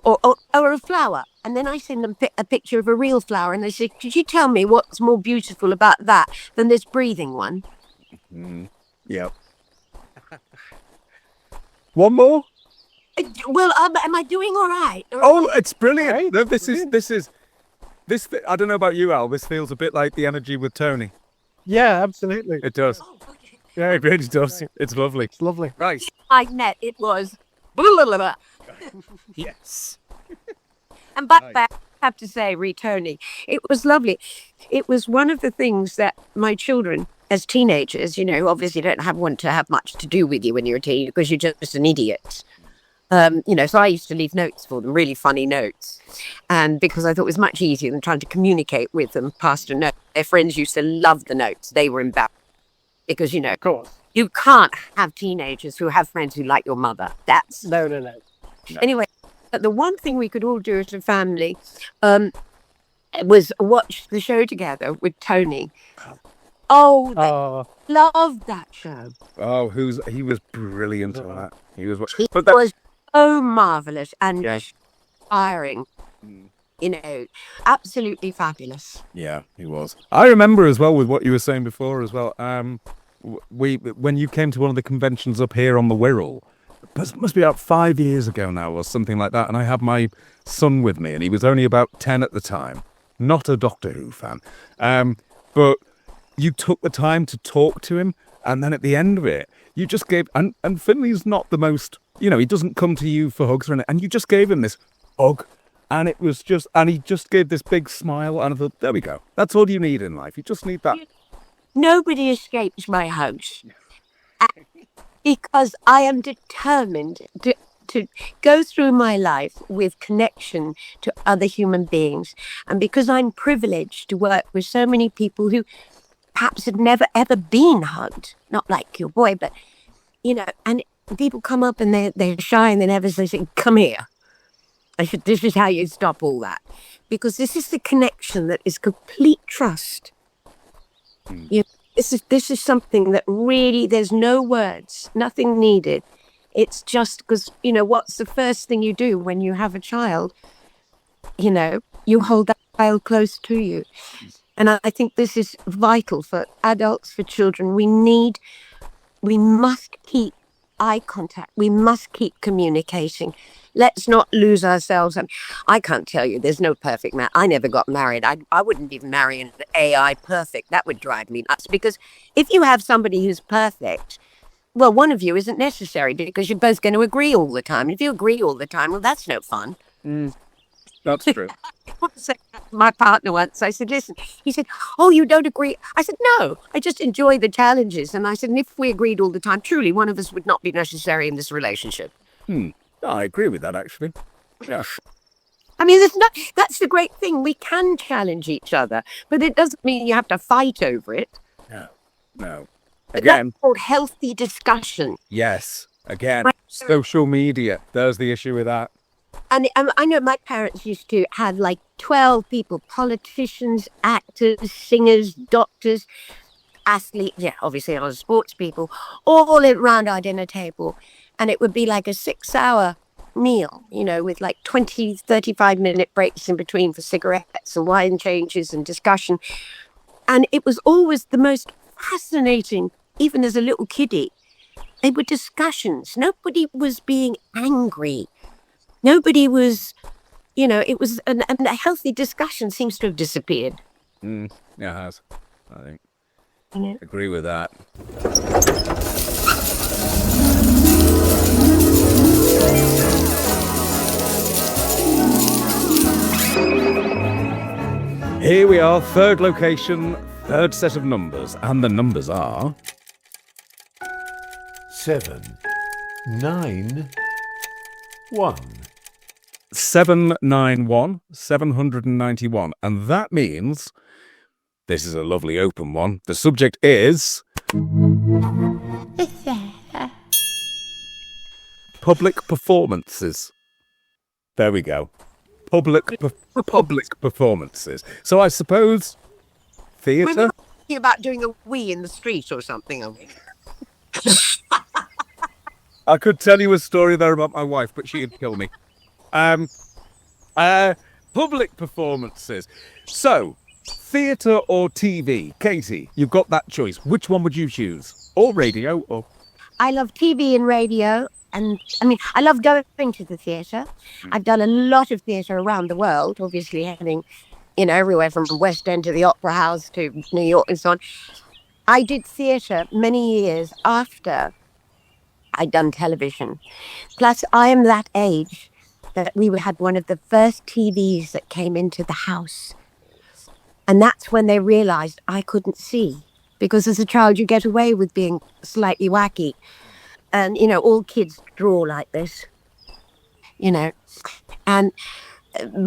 Speaker 4: a flower. And then I send them a picture of a real flower. And they say, could you tell me what's more beautiful about that than this breathing one?
Speaker 2: Yep. One more?
Speaker 4: Well, am I doing all right?
Speaker 2: Oh, it's brilliant.
Speaker 3: Right,
Speaker 2: No, this
Speaker 3: brilliant.
Speaker 2: is... I don't know about you, Al. This feels a bit like the energy with Tony.
Speaker 3: Yeah, absolutely.
Speaker 2: It does.
Speaker 4: Oh, okay.
Speaker 2: Yeah, it really does. It's lovely.
Speaker 3: It's lovely.
Speaker 2: Right.
Speaker 4: I met it was... blah, blah, blah.
Speaker 2: Yes.
Speaker 4: And but I have to say, Tony, it was lovely. It was one of the things that my children, as teenagers, you know, obviously don't want to have much to do with you when you're a teen because you're just an idiot. You know, so I used to leave notes for them, really funny notes. And because I thought it was much easier than trying to communicate with them past a note. Their friends used to love the notes. They were embarrassed because, you know,
Speaker 3: Of course.
Speaker 4: you can't have teenagers who have friends who like your mother. That's...
Speaker 3: No.
Speaker 4: Anyway, but the one thing we could all do as a family was watch the show together with Tony. Oh, they loved that show.
Speaker 2: Oh, he was brilliant on that. He was...
Speaker 4: He
Speaker 2: But that,
Speaker 4: was so marvellous and
Speaker 2: Yes.
Speaker 4: inspiring. You know, absolutely fabulous.
Speaker 2: yeah, he was. I remember as well with what you were saying before as well. When you came to one of the conventions up here on the Wirral, it must be about 5 years ago now or something like that, and I had my son with me, and he was only about 10 at the time. Not a Doctor Who fan. But you took the time to talk to him, and then at the end of it, you just gave... And Finley's not the most... You know, he doesn't come to you for hugs or anything, and you just gave him this hug, and it was just... And he just gave this big smile, and I thought, there we go. That's all you need in life. You just need that.
Speaker 4: Nobody escapes my hugs. Because I am determined to go through my life with connection to other human beings. And because I'm privileged to work with so many people who perhaps have never, ever been hugged. Not like your boy, but, you know, and people come up and they're shy and they say, come here. I said, this is how you stop all that. Because this is the connection that is complete trust. You know, this is something that really, there's no words, nothing needed. It's just because, you know, what's the first thing you do when you have a child? You know, you hold that child close to you. And I think this is vital for adults, for children. We must keep eye contact. We must keep communicating. Let's not lose ourselves. I can't tell you, there's no perfect man. I never got married. I wouldn't even marry an AI perfect. That would drive me nuts. Because if you have somebody who's perfect, well, one of you isn't necessary because you're both going to agree all the time. And if you agree all the time, well, that's no fun.
Speaker 2: That's true.
Speaker 4: My partner once, I said, listen, he said, oh, you don't agree? I said, no, I just enjoy the challenges. And I said, and if we agreed all the time, truly, one of us would not be necessary in this relationship.
Speaker 2: I agree with that, actually. Yeah.
Speaker 4: I mean, that's the great thing. We can challenge each other, but it doesn't mean you have to fight over it.
Speaker 2: No.
Speaker 4: But
Speaker 2: Again,
Speaker 4: that's called healthy discussion.
Speaker 2: yes. Again,
Speaker 4: Right.
Speaker 2: social media. There's the issue with that.
Speaker 4: And I know my parents used to have like 12 people, politicians, actors, singers, doctors, athletes, yeah, obviously other sports people, all around our dinner table. And it would be like a 6-hour meal, you know, with like 20, 35-minute breaks in between for cigarettes and wine changes and discussion. And it was always the most fascinating, even as a little kiddie. They were discussions. Nobody was being angry. Nobody was, you know, it was, and a healthy discussion seems to have disappeared.
Speaker 2: Yeah, it has. I think.
Speaker 4: Yeah.
Speaker 2: Agree with that. Here we are, third location, third set of numbers, and the numbers are
Speaker 5: 7, 9, 1.
Speaker 2: 791, 791, and that means this is a lovely open one. The subject is public performances. There we go. public performances. So I suppose
Speaker 4: We're
Speaker 2: theatre.
Speaker 4: talking about doing a wee in the street or something, are we?
Speaker 2: I could tell you a story there about my wife, but she'd kill me. Public performances. So, theatre or TV? Katie, you've got that choice. Which one would you choose? Or radio, or...
Speaker 4: I love TV and radio. And I mean, I love going to the theatre. I've done a lot of theatre around the world, obviously having, everywhere from the West End to the Opera House to New York and so on. I did theatre many years after I'd done television. Plus, I am that age that we had one of the first TVs that came into the house. And that's when they realized I couldn't see. Because as a child, you get away with being slightly wacky. And, all kids draw like this, but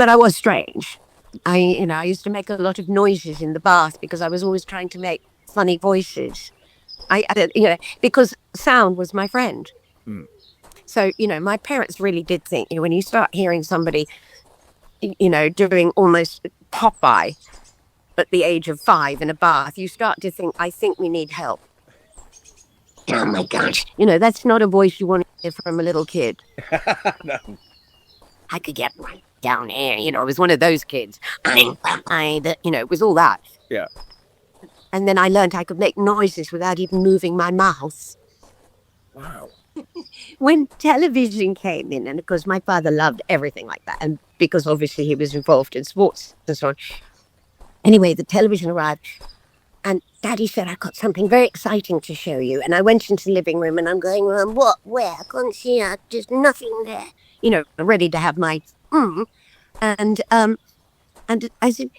Speaker 4: I was strange. I used to make a lot of noises in the bath because I was always trying to make funny voices. Because sound was my friend. So, my parents really did think, when you start hearing somebody, doing almost Popeye at the age of 5 in a bath, you start to think, I think we need help. Oh my gosh. That's not a voice you want to hear from a little kid.
Speaker 2: No.
Speaker 4: I could get right down here. I was one of those kids. It was all that.
Speaker 2: Yeah.
Speaker 4: And then I learned I could make noises without even moving my mouth.
Speaker 2: Wow.
Speaker 4: When television came in, and of course my father loved everything like that, and because obviously he was involved in sports and so on. Anyway, the television arrived. And Daddy said, I've got something very exciting to show you. And I went into the living room and I'm going, what, where? I can't see her. There's nothing there. Ready to have my, And I said,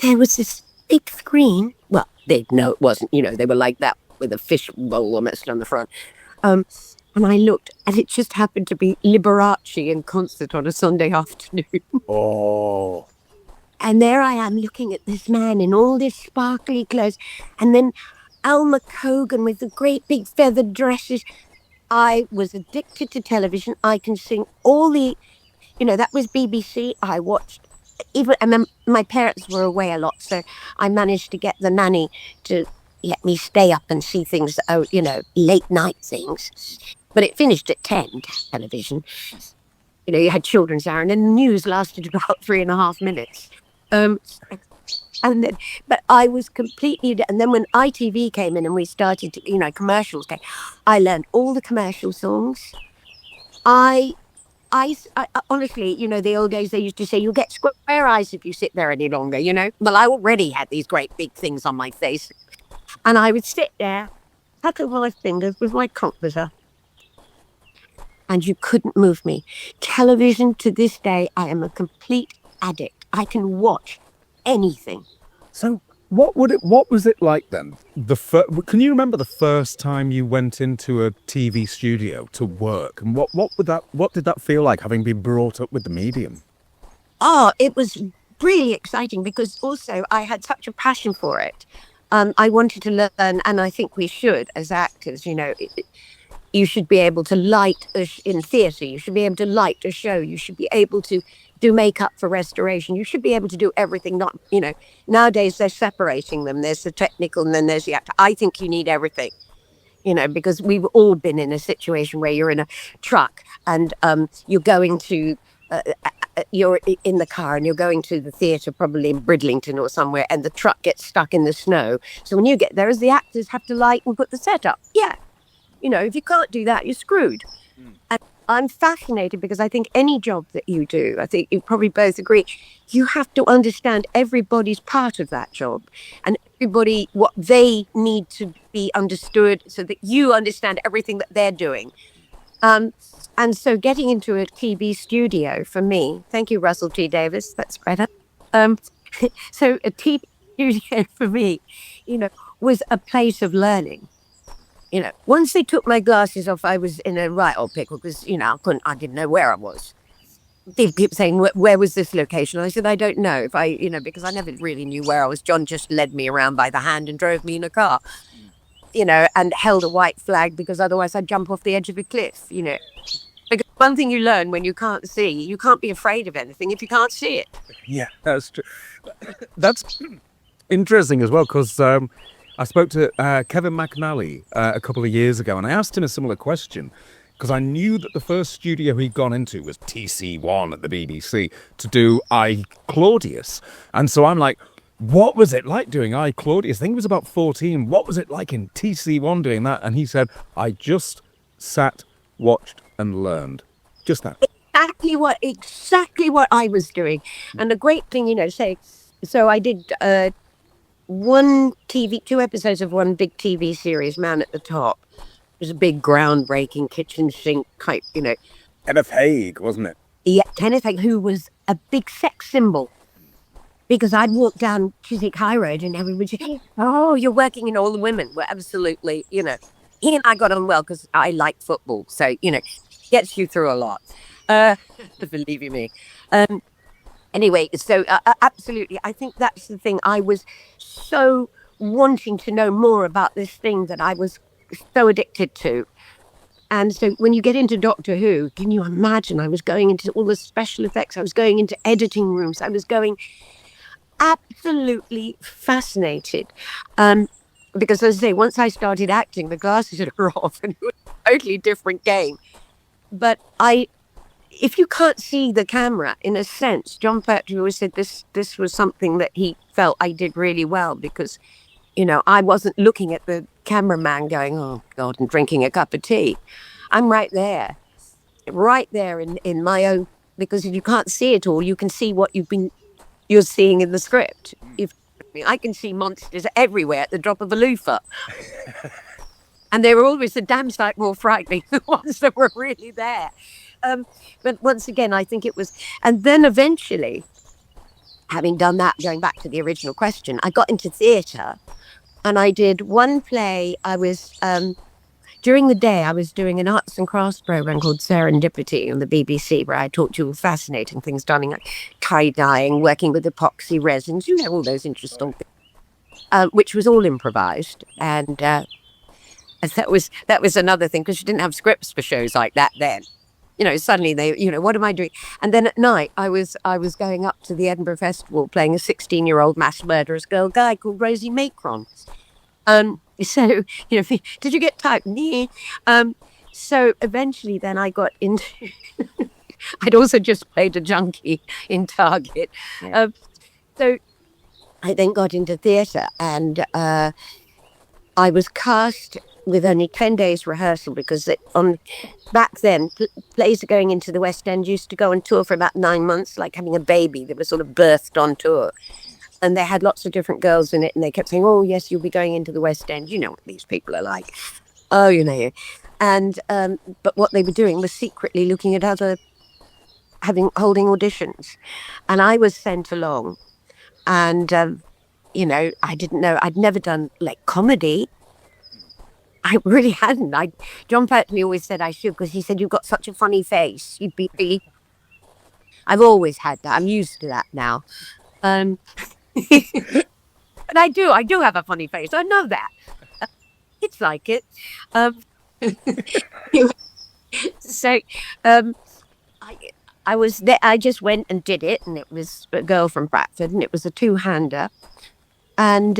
Speaker 4: there was this big screen. Well, no, it wasn't. They were like that with a fish bowl almost on the front. And I looked and it just happened to be Liberace in concert on a Sunday afternoon.
Speaker 2: Oh.
Speaker 4: And there I am looking at this man in all this sparkly clothes. And then Alma Cogan with the great big feathered dresses. I was addicted to television. I can sing all the, that was BBC. I watched, my parents were away a lot. So I managed to get the nanny to let me stay up and see things, late night things. But it finished at 10, television. You had children's hour and then the news lasted about 3.5 minutes. But I was completely, and then when ITV came in and we started to, commercials came, I learned all the commercial songs. I honestly, the old days they used to say, you'll get square eyes if you sit there any longer, Well, I already had these great big things on my face. And I would sit there, tackle my fingers with my comforter. And you couldn't move me. Television, to this day, I am a complete addict. I can watch anything.
Speaker 2: So what was it like then? Can you remember the first time you went into a TV studio to work? And what did that feel like, having been brought up with the medium?
Speaker 4: Oh, it was really exciting because also I had such a passion for it. I wanted to learn, and I think we should as actors, you should be able to light in theatre. You should be able to light a show. You should be able to do makeup for restoration. You should be able to do everything. Not, nowadays they're separating them. There's the technical and then there's the actor. I think you need everything, because we've all been in a situation where you're in a truck and you're going to, you're in the car and you're going to the theatre, probably in Bridlington or somewhere, and the truck gets stuck in the snow. So when you get there, as the actors have to light and put the set up. Yeah. If you can't do that, you're screwed. And I'm fascinated because I think any job that you do, I think you probably both agree, you have to understand everybody's part of that job and everybody, what they need to be understood so that you understand everything that they're doing. And so getting into a TV studio for me, thank you, Russell T. Davis, that's better. So a TV studio for me, was a place of learning. Once they took my glasses off, I was in a right old pickle because, I didn't know where I was. They kept saying, where was this location? And I said, I don't know because I never really knew where I was. John just led me around by the hand and drove me in a car, and held a white flag because otherwise I'd jump off the edge of a cliff, Because one thing you learn when you can't see, you can't be afraid of anything if you can't see it.
Speaker 2: Yeah, that's true. That's interesting as well, because I spoke to Kevin McNally a couple of years ago, and I asked him a similar question, because I knew that the first studio he'd gone into was TC1 at the BBC to do I, Claudius. And so I'm like, what was it like doing I, Claudius? I think it was about 14. What was it like in TC1 doing that? And he said, I just sat, watched, and learned. Just that.
Speaker 4: Exactly what I was doing. And the great thing, so I did 2 episodes of one big TV series, Man at the Top. It was a big groundbreaking kitchen sink type,
Speaker 2: Kenneth Haig, wasn't it?
Speaker 4: Yeah, Kenneth Haig, who was a big sex symbol. Because I'd walk down Chiswick High Road and everybody would say, oh, you're working, all the women were absolutely, he and I got on well because I like football. So, gets you through a lot. Believe you me. Anyway, so absolutely, I think that's the thing. I was so wanting to know more about this thing that I was so addicted to. And so when you get into Doctor Who, can you imagine? I was going into all the special effects. I was going into editing rooms. I was going absolutely fascinated. Because as I say, once I started acting, the glasses were off and it was a totally different game. But if you can't see the camera, in a sense, John Pertwee always said this was something that he felt I did really well because, I wasn't looking at the cameraman going, oh, God, and drinking a cup of tea. I'm right there in my own, because if you can't see it all, you can see what you're seeing in the script. I can see monsters everywhere at the drop of a loofah. And they were always a damn sight more frightening than the ones that were really there. But once again, I think it was... And then eventually, having done that, going back to the original question, I got into theatre and I did one play. I was... during the day, I was doing an arts and crafts program called Serendipity on the BBC, where I taught you fascinating things, done like tie-dyeing, working with epoxy resins, all those interesting things, which was all improvised. And that was another thing, because you didn't have scripts for shows like that then. Suddenly they, what am I doing? And then at night, I was going up to the Edinburgh Festival playing a 16-year-old mass murderous girl guy called Rosie Macron. So, did you get typed? So eventually then I got into, I'd also just played a junkie in Target. Yeah. So I then got into theatre and I was cast with only 10 days rehearsal because back then, plays going into the West End used to go on tour for about 9 months, like having a baby that was sort of birthed on tour. And they had lots of different girls in it, and they kept saying, oh, yes, you'll be going into the West End. You know what these people are like. Oh, And, but what they were doing was secretly looking at holding auditions. And I was sent along. And, I didn't know. I'd never done, comedy. I really hadn't. John Pertwee always said I should, because he said, you've got such a funny face. You'd be... I've always had that. I'm used to that now. But I do have a funny face. I know that. It's like it. So I was there. I just went and did it, and it was a girl from Bradford, and it was a 2-hander, and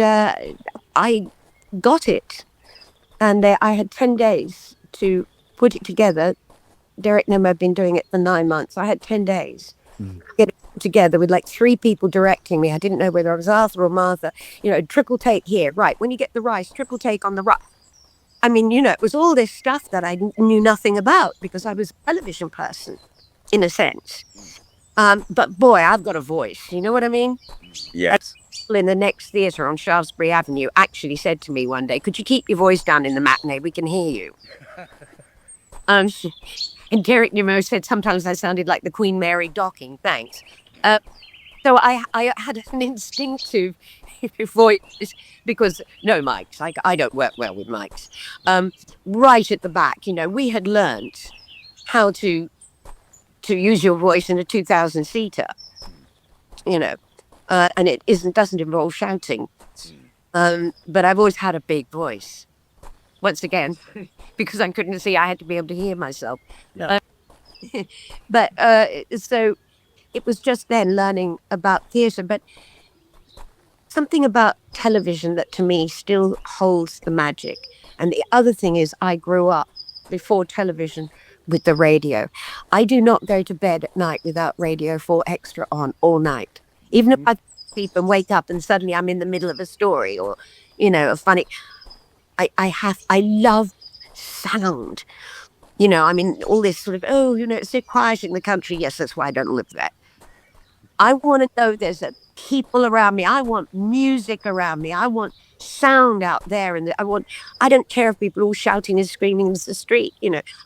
Speaker 4: I got it, and I had 10 days to put it together. Derek Nimmo had been doing it for 9 months. I had 10 days. Get it together with 3 people directing me. I didn't know whether I was Arthur or Martha. Triple take here. Right. When you get the rice, triple take on the right. I mean, it was all this stuff that I knew nothing about because I was a television person, in a sense. But boy, I've got a voice. You know what I mean?
Speaker 2: Yes.
Speaker 4: In the next theatre on Shaftesbury Avenue actually said to me one day, could you keep your voice down in the matinee? We can hear you. And Derek Nimmo said sometimes I sounded like the Queen Mary docking. Thanks. So I had an instinctive voice because no mics. I don't work well with mics. Right at the back, we had learnt how to use your voice in a 2,000-seater. And it doesn't involve shouting. But I've always had a big voice. Once again, because I couldn't see, I had to be able to hear myself. Yeah. But so it was just then learning about theatre, but something about television that to me still holds the magic. And the other thing is, I grew up before television with the radio. I do not go to bed at night without Radio 4 Extra on all night. Even if I sleep and wake up and suddenly I'm in the middle of a story or, a funny... I love sound. All this sort of, it's so quiet in the country. Yes, that's why I don't live there. I want to know there's people around me. I want music around me. I want sound out there. And I don't care if people are all shouting and screaming in the street.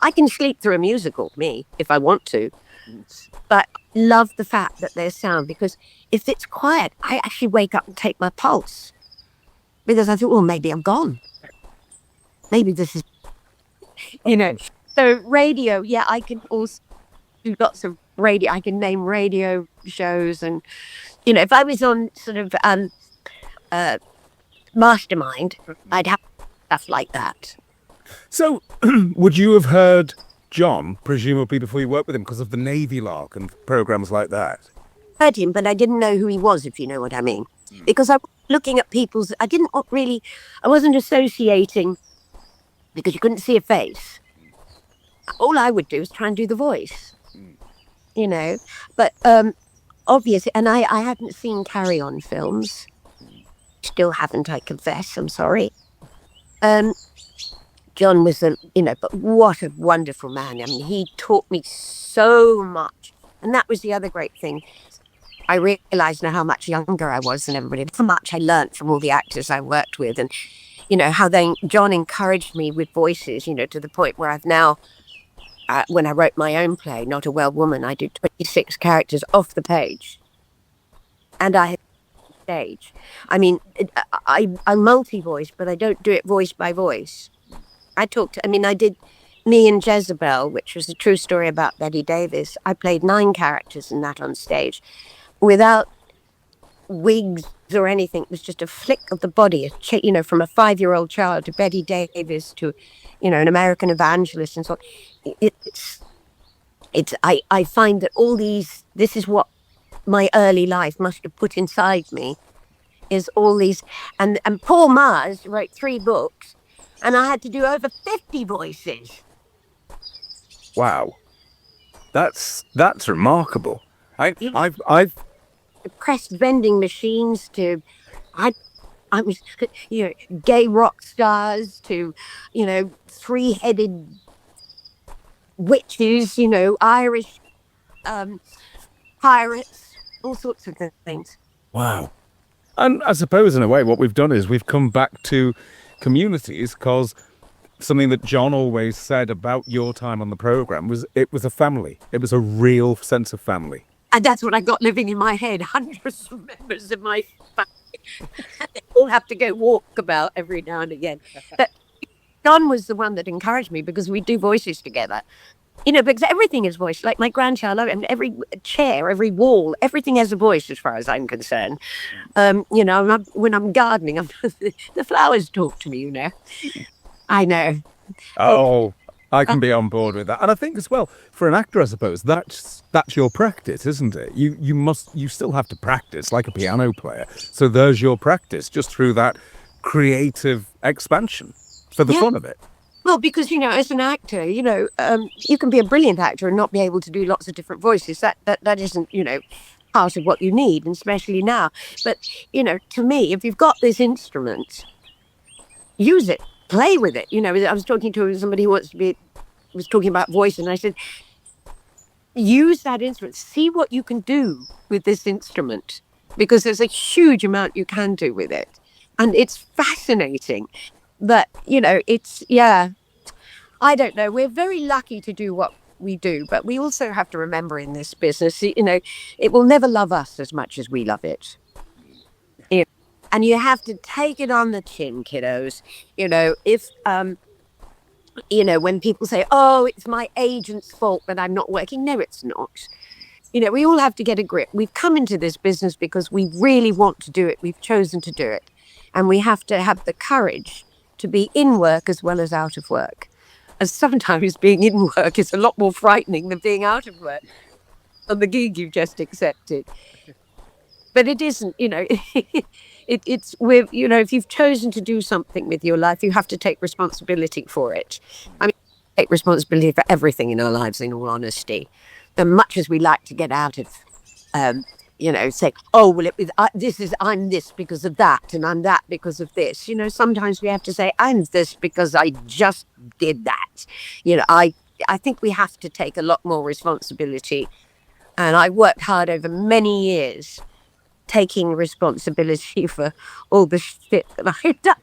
Speaker 4: I can sleep through a musical, if I want to. But I love the fact that there's sound, because if it's quiet, I actually wake up and take my pulse. Because I thought, well, maybe I'm gone. Maybe this is, So radio, I can also do lots of radio. I can name radio shows, and if I was on sort of Mastermind, I'd have stuff like that.
Speaker 2: So, would you have heard John, presumably before you worked with him, because of the Navy Lark and programs like that?
Speaker 4: Heard him, but I didn't know who he was, if you know what I mean. Because I was looking at people's, I wasn't associating, because you couldn't see a face. All I would do was try and do the voice, But obviously, and I hadn't seen Carry On films. Still haven't, I confess. I'm sorry. John was but what a wonderful man. He taught me so much. And that was the other great thing. I realized now how much younger I was than everybody, how much I learned from all the actors I worked with, and how John encouraged me with voices, to the point where I've now, when I wrote my own play, Not a Well Woman, I do 26 characters off the page. And I have stage. I multi-voice, but I don't do it voice by voice. I did Me and Jezebel, which was a true story about Betty Davis. I played 9 characters in that on stage without wigs or anything. It was just a flick of the body, from a 5-year-old child to Betty Davis to, an American evangelist and so on. I find that all these, this is what my early life must have put inside me, is all these, and Paul Mars wrote 3 books, and I had to do over 50 voices.
Speaker 2: Wow, that's remarkable. I've
Speaker 4: pressed vending machines to, I was, gay rock stars to, 3-headed witches, Irish pirates, all sorts of things.
Speaker 2: Wow. And I suppose in a way what we've done is we've come back to communities, because something that John always said about your time on the programme was it was a family. It was a real sense of family.
Speaker 4: And that's what I got living in my head. Hundreds of members of my family. They all have to go walk about every now and again. But John was the one that encouraged me, because we do voices together. Because everything is voice. Like my grandchild, and every chair, every wall, everything has a voice as far as I'm concerned. When I'm gardening, the flowers talk to me, I know.
Speaker 2: Oh, I can be on board with that. And I think as well, for an actor, I suppose, that's your practice, isn't it? You still have to practice like a piano player. So there's your practice, just through that creative expansion for the fun of it.
Speaker 4: Well, because, as an actor, you can be a brilliant actor and not be able to do lots of different voices. That isn't, part of what you need, and especially now. But, to me, if you've got this instrument, use it. Play with it. I was talking to somebody who was talking about voice, and I said, use that instrument. See what you can do with this instrument, because there's a huge amount you can do with it. And it's fascinating. But, I don't know. We're very lucky to do what we do, but we also have to remember in this business, it will never love us as much as we love it. And you have to take it on the chin, kiddos. If, when people say, oh, it's my agent's fault that I'm not working. No, it's not. We all have to get a grip. We've come into this business because we really want to do it. We've chosen to do it. And we have to have the courage to be in work as well as out of work. And sometimes being in work is a lot more frightening than being out of work on the gig you've just accepted. But it isn't, if you've chosen to do something with your life, you have to take responsibility for it. I mean, take responsibility for everything in our lives, in all honesty. And much as we like to get out of, say, oh, well, I'm this because of that, and I'm that because of this. Sometimes we have to say, I'm this because I just did that. I think we have to take a lot more responsibility. And I worked hard over many years taking responsibility for all the shit that I've done.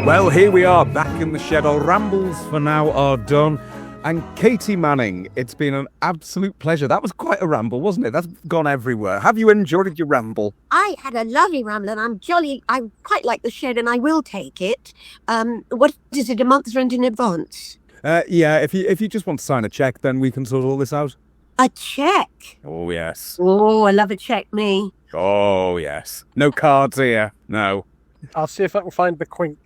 Speaker 2: Well, here we are back in the shed. Our rambles for now are done. And Katy Manning, it's been an absolute pleasure. That was quite a ramble, wasn't it? That's gone everywhere. Have you enjoyed your ramble?
Speaker 4: I had a lovely ramble, and I'm jolly. I quite like the shed, and I will take it. What is it, a month's rent in advance?
Speaker 2: Yeah, if you just want to sign a cheque, then we can sort all this out.
Speaker 4: A cheque?
Speaker 2: Oh, yes.
Speaker 4: Oh, I love a cheque, me.
Speaker 2: Oh, yes. No cards here. No.
Speaker 3: I'll see if I can find the quink.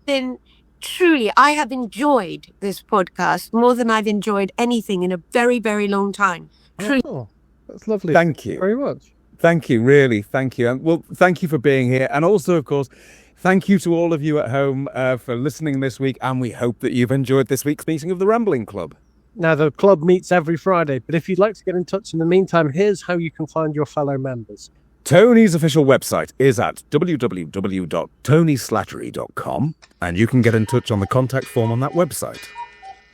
Speaker 4: Then... Truly, I have enjoyed this podcast more than I've enjoyed anything in a very, very long time. Truly.
Speaker 3: Oh, that's lovely.
Speaker 2: Thank you
Speaker 3: very much.
Speaker 2: Thank you, really. Thank you. And well, thank you for being here. And also, of course, thank you to all of you at home for listening this week. And we hope that you've enjoyed this week's meeting of the Rambling Club.
Speaker 3: Now, the club meets every Friday, but if you'd like to get in touch in the meantime, here's how you can find your fellow members.
Speaker 2: Tony's official website is at www.tonyslattery.com, and you can get in touch on the contact form on that website.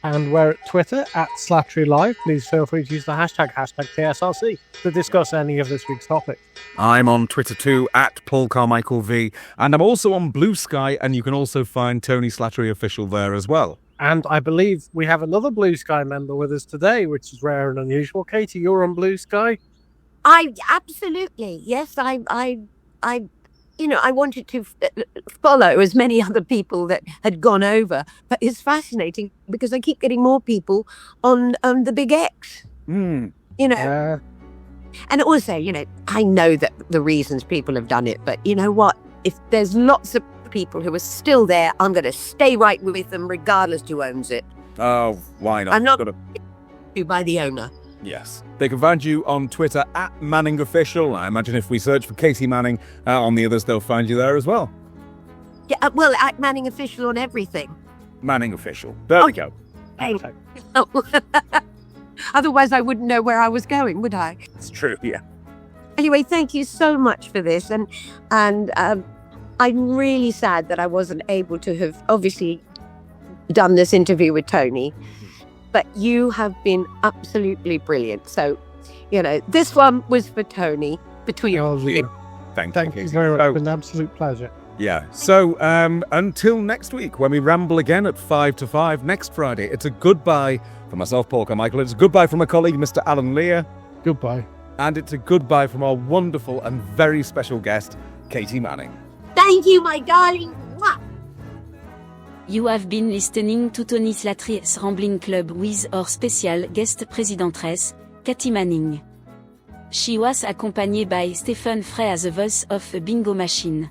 Speaker 3: And we're at Twitter at Slattery Live. Please feel free to use the hashtag TSRC to discuss any of this week's topics.
Speaker 2: I'm on Twitter too, at Paul Carmichael V, and I'm also on Blue Sky, and you can also find Tony Slattery Official there as well.
Speaker 3: And I believe we have another Blue Sky member with us today, which is rare and unusual. Katy, you're on Blue Sky?
Speaker 4: I absolutely, yes. I wanted to follow as many other people that had gone over, but it's fascinating because I keep getting more people on the Big X. And also, I know that the reasons people have done it, but you know what? If there's lots of people who are still there, I'm going to stay right with them, regardless who owns it.
Speaker 2: Oh, why not?
Speaker 4: I'm not by the owner.
Speaker 2: Yes. They can find you on Twitter at Manning Official. I imagine if we search for Katy Manning on the others, they'll find you there as well.
Speaker 4: Yeah, well, at Manning Official on everything.
Speaker 2: Manning Official. There we go.
Speaker 4: Hey. Otherwise, I wouldn't know where I was going, would I?
Speaker 2: It's true, yeah.
Speaker 4: Anyway, thank you so much for this. And I'm really sad that I wasn't able to have obviously done this interview with Tony. But you have been absolutely brilliant. So, this one was for Tony. Between you.
Speaker 2: Thank
Speaker 3: you very much. It's been an absolute pleasure.
Speaker 2: Yeah. So, until next week, when we ramble again at 5 to 5 next Friday, it's a goodbye from myself, Paul Carmichael. It's a goodbye from my colleague, Mr. Alan Lear.
Speaker 3: Goodbye.
Speaker 2: And it's a goodbye from our wonderful and very special guest, Katy Manning.
Speaker 4: Thank you, my darling. Mwah.
Speaker 6: You have been listening to Tony Slattery's Rambling Club with our special guest presentress, Katy Manning. She was accompanied by Stephen Frey as the voice of a bingo machine.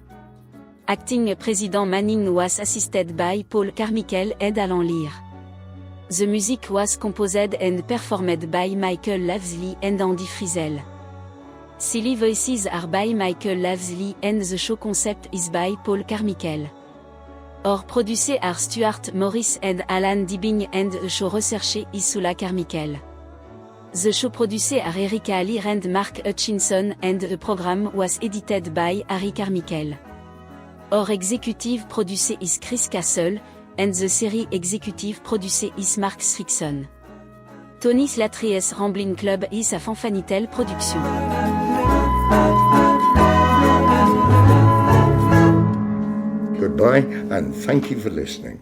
Speaker 6: Acting President Manning was assisted by Paul Carmichael and Alan Lear. The music was composed and performed by Michael Lavesley and Andy Frizzell. Silly voices are by Michael Lavesley and the show concept is by Paul Carmichael. Our producers are Stuart Morris and Alan Dibbing and the show researcher is Sula Carmichael. The show producers are Erika Ali and Mark Hutchinson and the program was edited by Harry Carmichael. Our executive producer is Chris Castle and the series executive producer is Mark Strickson. Tony Slattery's Rambling Club is a Fanfanitel production.
Speaker 1: Goodbye, and thank you for listening.